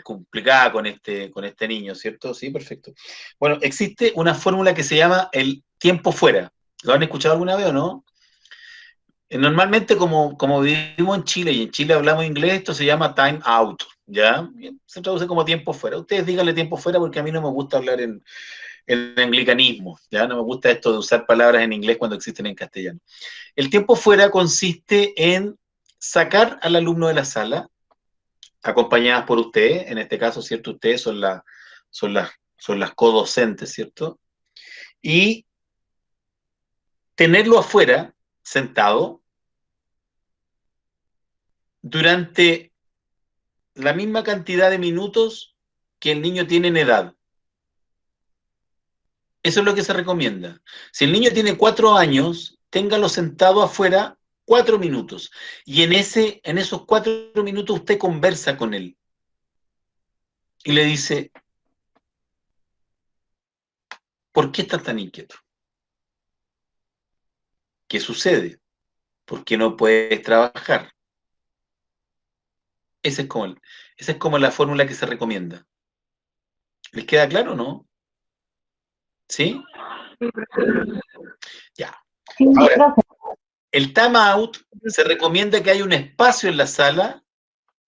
complicada con este niño, ¿cierto? Sí, perfecto. Bueno, existe una fórmula que se llama el tiempo fuera. ¿Lo han escuchado alguna vez o no? Normalmente, como vivimos en Chile y en Chile hablamos inglés, esto se llama time out, ¿ya? Se traduce como tiempo fuera. Ustedes díganle tiempo fuera porque a mí no me gusta hablar en anglicanismo, ¿ya? No me gusta esto de usar palabras en inglés cuando existen en castellano. El tiempo fuera consiste en sacar al alumno de la sala, acompañadas por ustedes, en este caso, ¿cierto? Ustedes son las codocentes, ¿cierto? Y tenerlo afuera, sentado, durante la misma cantidad de minutos que el niño tiene en edad. Eso es lo que se recomienda. Si el niño tiene 4 años, téngalo sentado afuera 4 minutos. Y en esos 4 minutos usted conversa con él. Y le dice, ¿por qué estás tan inquieto? ¿Qué sucede? ¿Por qué no puedes trabajar? Esa es como la fórmula que se recomienda. ¿Les queda claro o no? ¿Sí? Ya. Ahora, el time out se recomienda que haya un espacio en la sala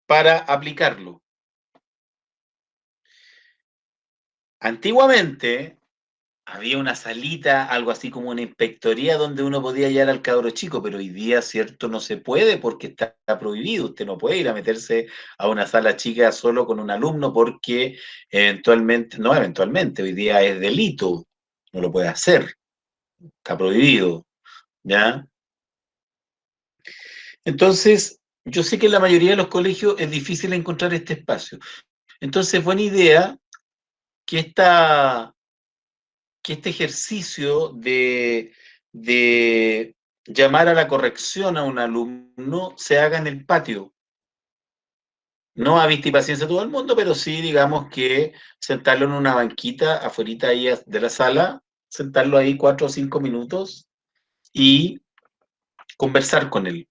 para aplicarlo. Antiguamente había una salita, algo así como una inspectoría donde uno podía hallar al cabro chico, pero hoy día, cierto, no se puede porque está prohibido. Usted no puede ir a meterse a una sala chica solo con un alumno porque hoy día es delito, no lo puede hacer, está prohibido, ¿ya? Entonces, yo sé que en la mayoría de los colegios es difícil encontrar este espacio. Entonces, buena idea que este ejercicio de llamar a la corrección a un alumno se haga en el patio. No a vista y paciencia todo el mundo, pero sí, digamos que sentarlo en una banquita afuera ahí de la sala, sentarlo ahí 4 o 5 minutos y conversar con él.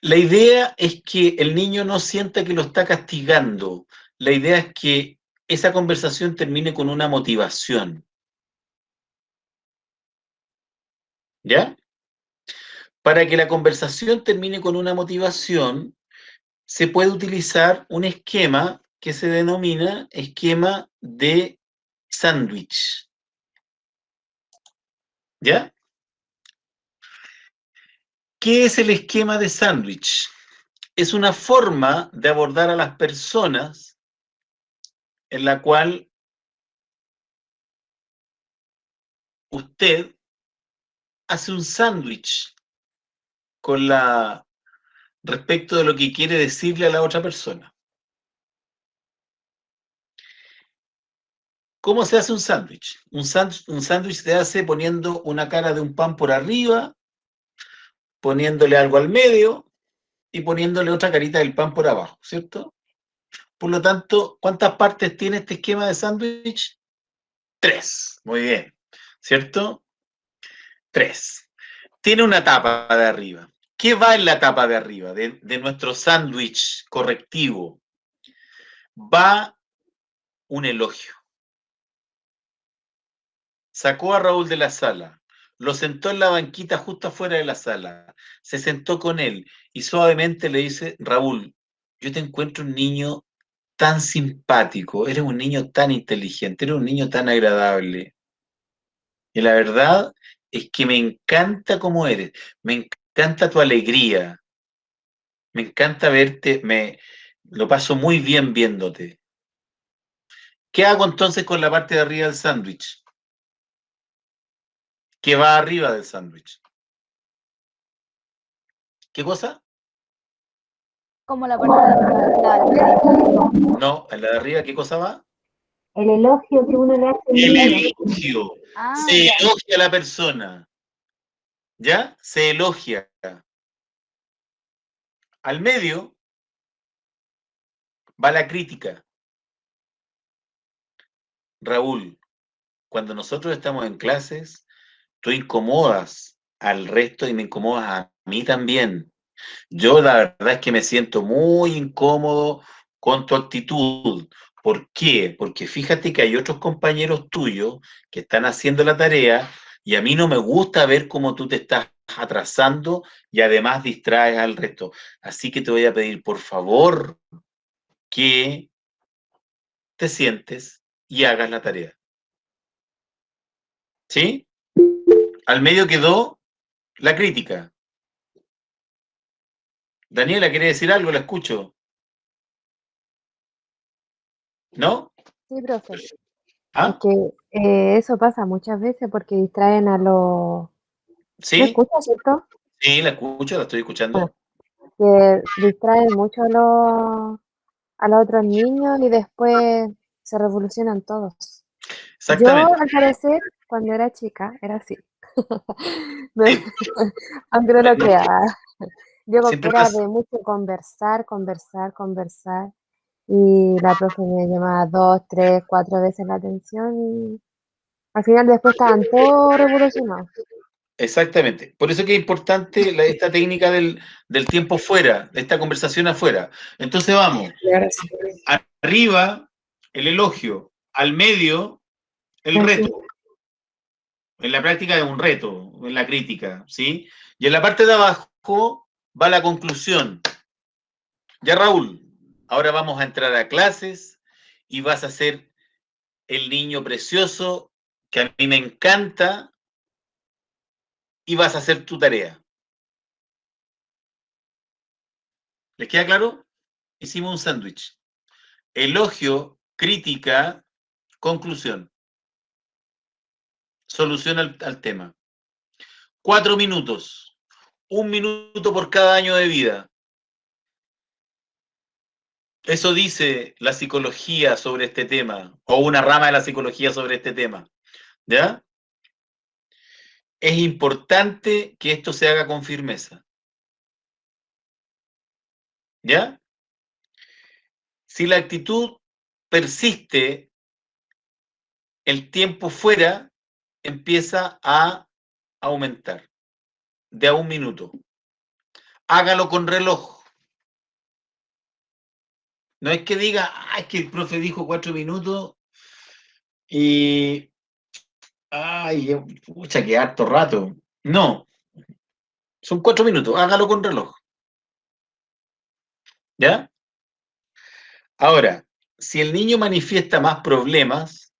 La idea es que el niño no sienta que lo está castigando. La idea es que esa conversación termine con una motivación. ¿Ya? Para que la conversación termine con una motivación, se puede utilizar un esquema que se denomina esquema de sándwich. ¿Ya? ¿Qué es el esquema de sándwich? Es una forma de abordar a las personas en la cual usted hace un sándwich respecto de lo que quiere decirle a la otra persona. ¿Cómo se hace un sándwich? Un sándwich se hace poniendo una cara de un pan por arriba, poniéndole algo al medio y poniéndole otra carita del pan por abajo, ¿cierto? Por lo tanto, ¿cuántas partes tiene este esquema de sándwich? 3. Muy bien, ¿cierto? 3. Tiene una tapa de arriba. ¿Qué va en la tapa de arriba de nuestro sándwich correctivo? Va un elogio. Sacó a Raúl de la sala, lo sentó en la banquita justo afuera de la sala, se sentó con él y suavemente le dice: Raúl, yo te encuentro un niño tan simpático, eres un niño tan inteligente, eres un niño tan agradable. Y la verdad es que me encanta cómo eres, me encanta tu alegría, me encanta verte, lo paso muy bien viéndote. ¿Qué hago entonces con la parte de arriba del sándwich? ¿Qué va arriba del sándwich? ¿Qué cosa? Como la parte de arriba. No, en la de arriba, ¿qué cosa va? El elogio que uno le hace al El niño. elogio. Ah, Se ya. elogia a la persona. ¿Ya? Se elogia. Al medio va la crítica. Raúl, cuando nosotros estamos en clases, tú incomodas al resto y me incomodas a mí también. Yo la verdad es que me siento muy incómodo con tu actitud. ¿Por qué? Porque fíjate que hay otros compañeros tuyos que están haciendo la tarea y a mí no me gusta ver cómo tú te estás atrasando y además distraes al resto. Así que te voy a pedir, por favor, que te sientes y hagas la tarea. ¿Sí? Al medio quedó la crítica. Daniela, ¿quiere decir algo? La escucho. ¿No? Sí, profe. ¿Ah? Es que eso pasa muchas veces porque distraen a los... ¿Me ¿Sí? escuchas, cierto? Sí, la escucho, la estoy escuchando. Que distraen mucho a los otros niños y después se revolucionan todos. Yo, Exactamente. al parecer, cuando era chica, era así. Sí. Aunque no lo crea. Yo Siempre era pasa. de mucho conversar. Y la profe me llamaba 2, 3, 4 veces la atención y al final después estaban todos revolucionados. Exactamente. Por eso que es importante esta técnica del tiempo fuera, de esta conversación afuera. Entonces vamos, arriba el elogio, al medio el reto. En la práctica es un reto, en la crítica, ¿sí? Y en la parte de abajo va la conclusión. Ya, Raúl, ahora vamos a entrar a clases y vas a ser el niño precioso que a mí me encanta y vas a hacer tu tarea. ¿Les queda claro? Hicimos un sándwich. Elogio, crítica, conclusión. Solución al tema. 4 minutos. 1 minuto por cada año de vida. Eso dice la psicología sobre este tema, o una rama de la psicología sobre este tema. ¿Ya? Es importante que esto se haga con firmeza. ¿Ya? Si la actitud persiste, el tiempo fuera empieza a aumentar de a 1 minuto. Hágalo con reloj. No es que diga, es que el profe dijo 4 minutos y, pucha, que harto rato. No, son 4 minutos, hágalo con reloj. ¿Ya? Ahora, si el niño manifiesta más problemas,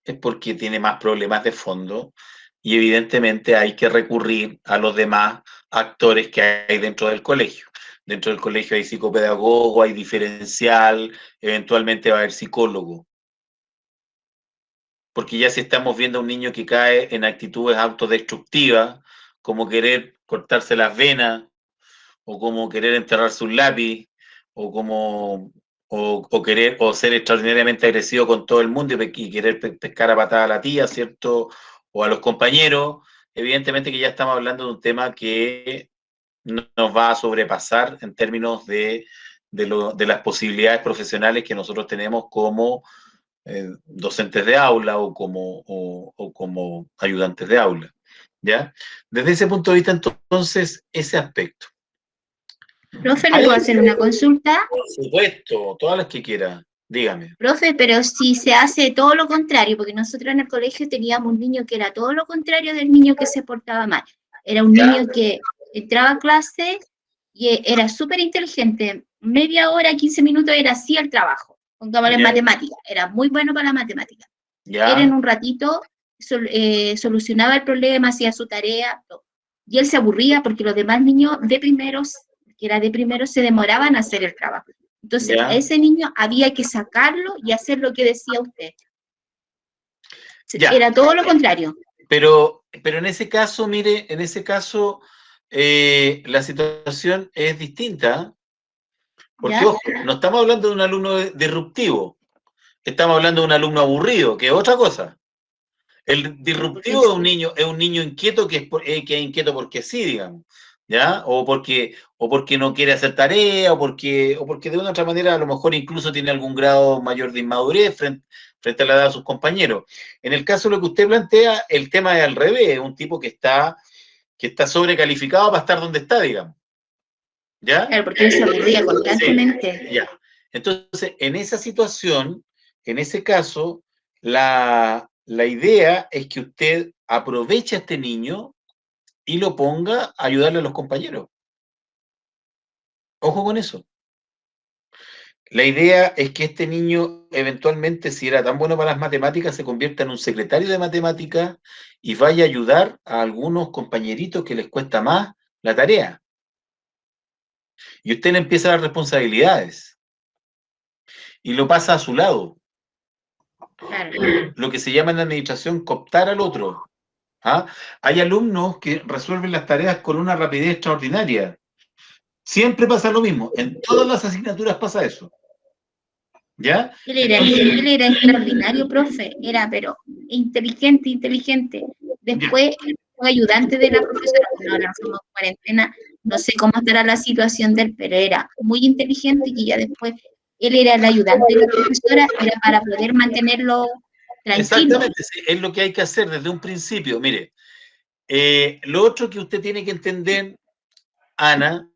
es porque tiene más problemas de fondo y evidentemente hay que recurrir a los demás actores que hay dentro del colegio. Dentro del colegio hay psicopedagogo, hay diferencial, eventualmente va a haber psicólogo. Porque ya si estamos viendo a un niño que cae en actitudes autodestructivas como querer cortarse las venas, o como querer enterrarse un lápiz, o querer, o ser extraordinariamente agresivo con todo el mundo y querer pescar a patada a la tía, ¿cierto? O a los compañeros. Evidentemente que ya estamos hablando de un tema que nos va a sobrepasar en términos de las posibilidades profesionales que nosotros tenemos como docentes de aula o como ayudantes de aula. ¿Ya? Desde ese punto de vista, entonces, ese aspecto. Profe, ¿le puedo hacer una consulta? Por supuesto, todas las que quiera, dígame. Profe, pero si se hace todo lo contrario, porque nosotros en el colegio teníamos un niño que era todo lo contrario del niño que se portaba mal. Era un niño que entraba a clase y era súper inteligente. Media hora, 15 minutos era así el trabajo. Pongámosle matemática. Era muy bueno para la matemática. Él en un ratito solucionaba el problema, hacía su tarea. Todo. Y él se aburría porque los demás niños de primeros, que era de primero, se demoraban en hacer el trabajo. Entonces, a ese niño había que sacarlo y hacer lo que decía usted. Era todo lo contrario. Pero en ese caso, mire, en ese caso la situación es distinta. Porque, ojo, no estamos hablando de un alumno disruptivo. Estamos hablando de un alumno aburrido, que es otra cosa. El disruptivo es un niño inquieto que es inquieto porque sí, digamos. ¿Ya? O porque no quiere hacer tarea, o porque de una otra manera a lo mejor incluso tiene algún grado mayor de inmadurez frente a la edad de sus compañeros. En el caso de lo que usted plantea, el tema es al revés, es un tipo que está sobrecalificado para estar donde está, digamos. ¿Ya? Claro, porque él se aburría constantemente. Sí, ya. Entonces, en esa situación, en ese caso, la idea es que usted aproveche a este niño y lo ponga a ayudarle a los compañeros. Ojo con eso. La idea es que este niño eventualmente, si era tan bueno para las matemáticas, se convierta en un secretario de matemáticas y vaya a ayudar a algunos compañeritos que les cuesta más la tarea. Y usted le empieza a dar responsabilidades y lo pasa a su lado. Claro. Lo que se llama en la administración cooptar al otro. ¿Ah? Hay alumnos que resuelven las tareas con una rapidez extraordinaria. Siempre pasa lo mismo. En todas las asignaturas pasa eso. ¿Ya? Él era extraordinario, profe. Era, pero inteligente. Después fue ayudante de la profesora. Bueno, ahora somos cuarentena. No sé cómo estará la situación de él, pero era muy inteligente y ya después él era el ayudante de la profesora, era para poder mantenerlo tranquilo. Exactamente, sí, es lo que hay que hacer desde un principio. Mire, lo otro que usted tiene que entender, Ana,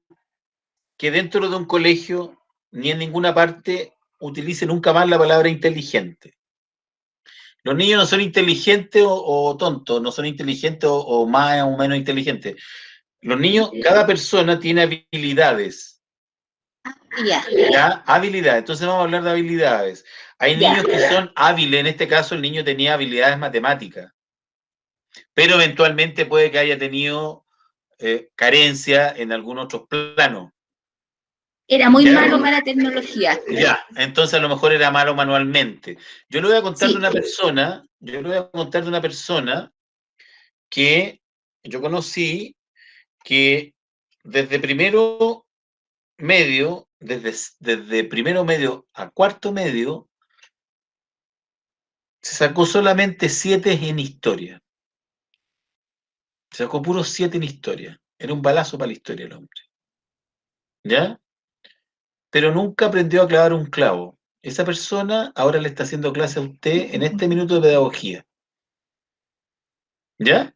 que dentro de un colegio ni en ninguna parte utilice nunca más la palabra inteligente. Los niños no son inteligentes o tontos, no son inteligentes o más o menos inteligentes. Los niños, cada persona tiene habilidades. ¿Ya? Habilidades. Entonces vamos a hablar de habilidades. Hay niños que son hábiles, en este caso el niño tenía habilidades matemáticas, pero eventualmente puede que haya tenido carencia en algún otro plano. Era muy malo para tecnología. Ya, entonces a lo mejor era malo manualmente. Yo le voy a contar de una persona, que yo conocí que desde primero medio a cuarto medio, se sacó solamente 7 en historia. Se sacó puros 7 en historia. Era un balazo para la historia el hombre. ¿Ya? Pero nunca aprendió a clavar un clavo. Esa persona ahora le está haciendo clase a usted en este minuto de pedagogía. ¿Ya?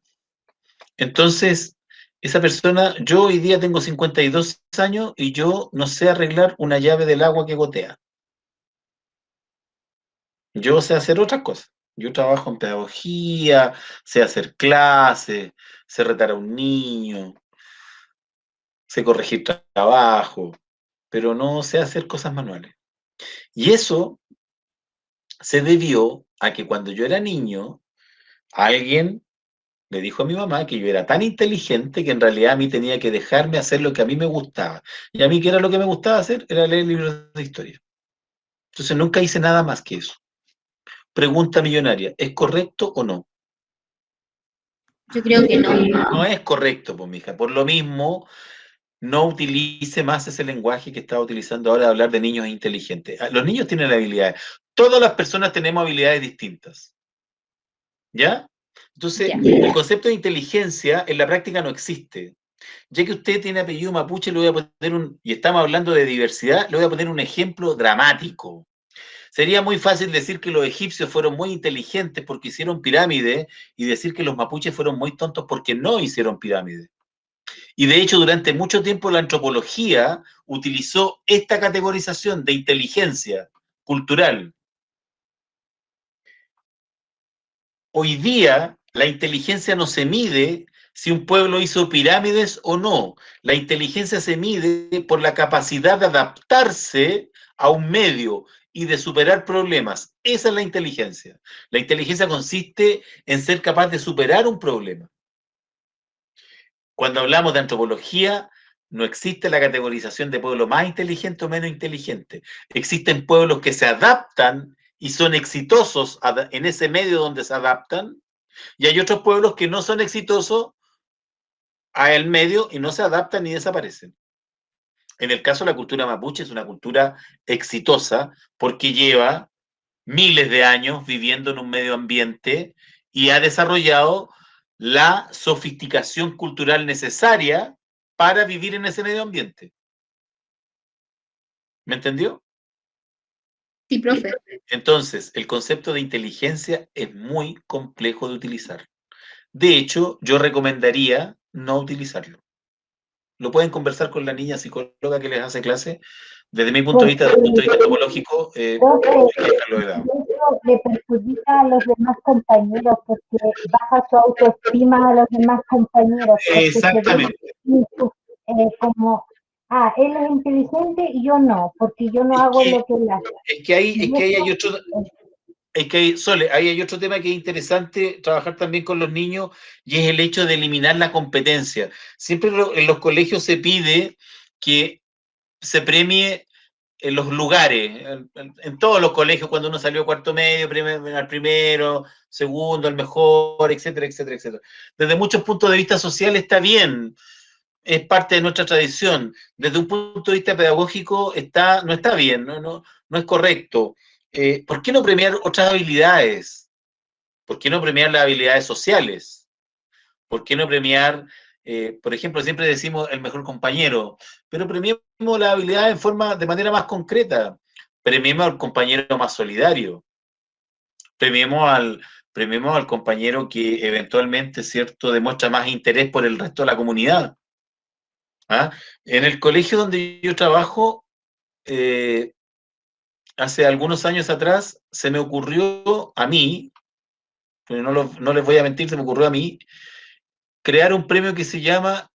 Entonces, esa persona, yo hoy día tengo 52 años y yo no sé arreglar una llave del agua que gotea. Yo sé hacer otras cosas. Yo trabajo en pedagogía, sé hacer clases, sé retar a un niño, sé corregir trabajo, pero no sé hacer cosas manuales. Y eso se debió a que cuando yo era niño, alguien le dijo a mi mamá que yo era tan inteligente que en realidad a mí tenía que dejarme hacer lo que a mí me gustaba. Y a mí, ¿qué era lo que me gustaba hacer? Era leer libros de historia. Entonces nunca hice nada más que eso. Pregunta millonaria, ¿es correcto o no? Yo creo que no. No es correcto, pues, mija. Por lo mismo, no utilice más ese lenguaje que estaba utilizando ahora de hablar de niños inteligentes. Los niños tienen habilidades. Todas las personas tenemos habilidades distintas. ¿Ya? Entonces, Ya. el concepto de inteligencia en la práctica no existe. Ya que usted tiene apellido mapuche, le voy a poner y estamos hablando de diversidad, le voy a poner un ejemplo dramático. Sería muy fácil decir que los egipcios fueron muy inteligentes porque hicieron pirámides y decir que los mapuches fueron muy tontos porque no hicieron pirámides. Y de hecho, durante mucho tiempo la antropología utilizó esta categorización de inteligencia cultural. Hoy día, la inteligencia no se mide si un pueblo hizo pirámides o no. La inteligencia se mide por la capacidad de adaptarse a un medio y de superar problemas. Esa es la inteligencia. La inteligencia consiste en ser capaz de superar un problema. Cuando hablamos de antropología, no existe la categorización de pueblo más inteligente o menos inteligente. Existen pueblos que se adaptan y son exitosos en ese medio donde se adaptan, y hay otros pueblos que no son exitosos al medio y no se adaptan ni desaparecen. En el caso de la cultura mapuche, es una cultura exitosa porque lleva miles de años viviendo en un medio ambiente y ha desarrollado la sofisticación cultural necesaria para vivir en ese medio ambiente. ¿Me entendió? Sí, profe. Entonces, el concepto de inteligencia es muy complejo de utilizar. De hecho, yo recomendaría no utilizarlo. Lo pueden conversar con la niña psicóloga que les hace clase. Desde mi punto de vista, desde el punto de vista antropológico, hay que dejarlo de lado. Eso le perjudica a los demás compañeros porque baja su autoestima a los demás compañeros. Exactamente. Como, él es inteligente y yo no, porque yo no hago lo que él hace. Es que ahí hay otro... Sole, ahí hay otro tema que es interesante trabajar también con los niños y es el hecho de eliminar la competencia. Siempre en los colegios se pide que se premie en los lugares, en todos los colegios, cuando uno salió cuarto medio, al primero, segundo, al mejor, etcétera, etcétera, etcétera. Desde muchos puntos de vista sociales está bien, es parte de nuestra tradición. Desde un punto de vista pedagógico no está bien, no es correcto. ¿Por qué no premiar otras habilidades? ¿Por qué no premiar las habilidades sociales? ¿Por qué no premiar, por ejemplo, siempre decimos el mejor compañero, pero premiemos las habilidades de manera más concreta? Premiemos al compañero más solidario. Premiemos al compañero que eventualmente, ¿cierto?, demuestra más interés por el resto de la comunidad. ¿Ah? En el colegio donde yo trabajo, hace algunos años atrás, se me ocurrió a mí, no les voy a mentir, se me ocurrió a mí, crear un premio que se llama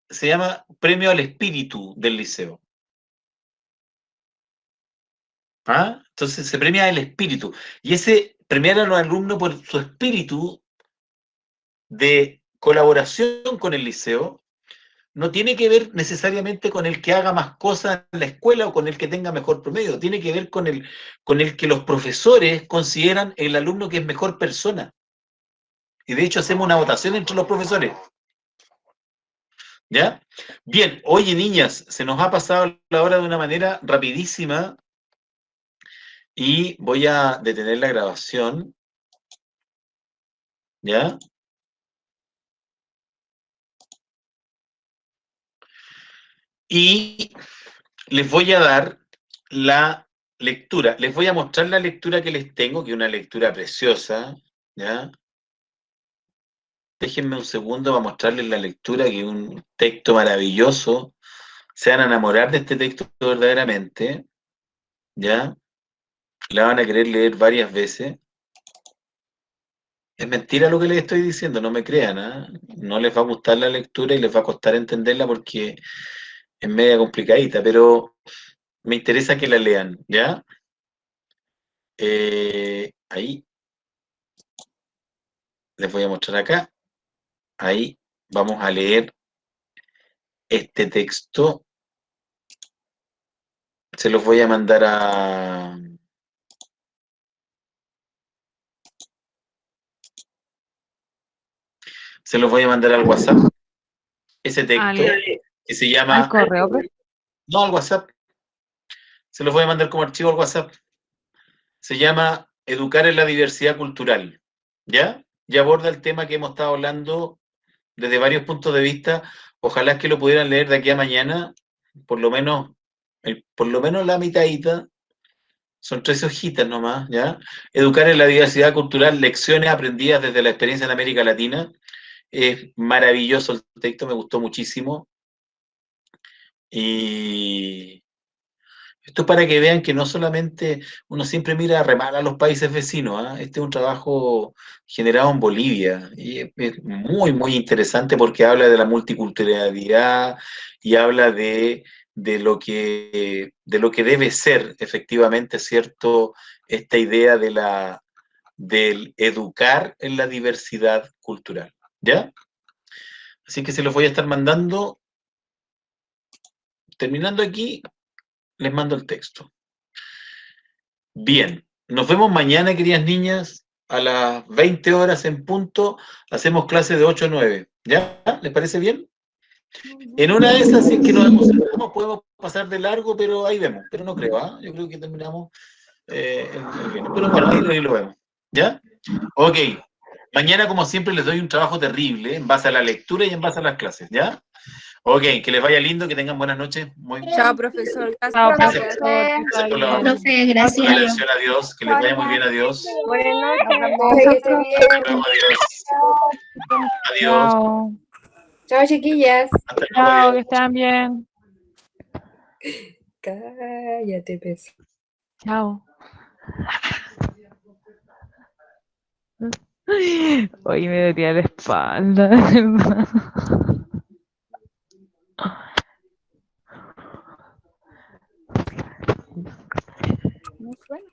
Premio al Espíritu del Liceo. ¿Ah? Entonces se premia el espíritu. Y ese premiar a los alumnos por su espíritu de colaboración con el liceo no tiene que ver necesariamente con el que haga más cosas en la escuela o con el que tenga mejor promedio. Tiene que ver con el que los profesores consideran el alumno que es mejor persona. Y de hecho hacemos una votación entre los profesores. ¿Ya? Bien, oye niñas, se nos ha pasado la hora de una manera rapidísima y voy a detener la grabación. ¿Ya? Y les voy a dar la lectura. Les voy a mostrar la lectura que les tengo, que es una lectura preciosa. ¿Ya? Déjenme un segundo para mostrarles la lectura, que es un texto maravilloso. Se van a enamorar de este texto verdaderamente. ¿Ya? La van a querer leer varias veces. Es mentira lo que les estoy diciendo, no me crean, ¿eh? No les va a gustar la lectura y les va a costar entenderla porque es media complicadita, pero me interesa que la lean, ¿ya? Ahí les voy a mostrar acá. Ahí vamos a leer este texto. Se los voy a mandar a... Se los voy a mandar al WhatsApp. Ese texto que se llama... ¿Al correo? No, al WhatsApp. Se los voy a mandar como archivo al WhatsApp. Se llama Educar en la diversidad cultural. ¿Ya? Y aborda el tema que hemos estado hablando desde varios puntos de vista. Ojalá que lo pudieran leer de aquí a mañana, por lo menos la mitadita. Son 3 hojitas nomás, ¿ya? Educar en la diversidad cultural, lecciones aprendidas desde la experiencia en América Latina. Es maravilloso el texto, me gustó muchísimo. Y esto es para que vean que no solamente uno siempre mira a remar a los países vecinos, ¿eh? Este es un trabajo generado en Bolivia y es muy, muy interesante porque habla de la multiculturalidad y habla de lo que debe ser efectivamente, ¿cierto? Esta idea del educar en la diversidad cultural, ¿ya? Así que se los voy a estar mandando. Terminando aquí, les mando el texto. Bien, nos vemos mañana, queridas niñas, a las 20 horas en punto. Hacemos clase de 8 a 9. ¿Ya? ¿Les parece bien? En una de esas, si es que nos emocionamos, podemos pasar de largo, pero ahí vemos. Pero no creo, ¿ah? Yo creo que terminamos el viernes. Pero bueno, ahí lo vemos. ¿Ya? Ok. Mañana, como siempre, les doy un trabajo terrible en base a la lectura y en base a las clases. ¿Ya? Ok, que les vaya lindo, que tengan buenas noches. Chao, profesor. Chao, Gracias. profesor. Gracias por la Profe, gracias. atención. Adiós. Que les vaya muy bien. Adiós. Buenas noches. Hasta luego, adiós. Adiós. Chao. Chao, chiquillas. Hasta luego, Chao, adiós. que estén bien. Cállate, pez. Chao. Hoy me dolía la espalda, de verdad. No suena.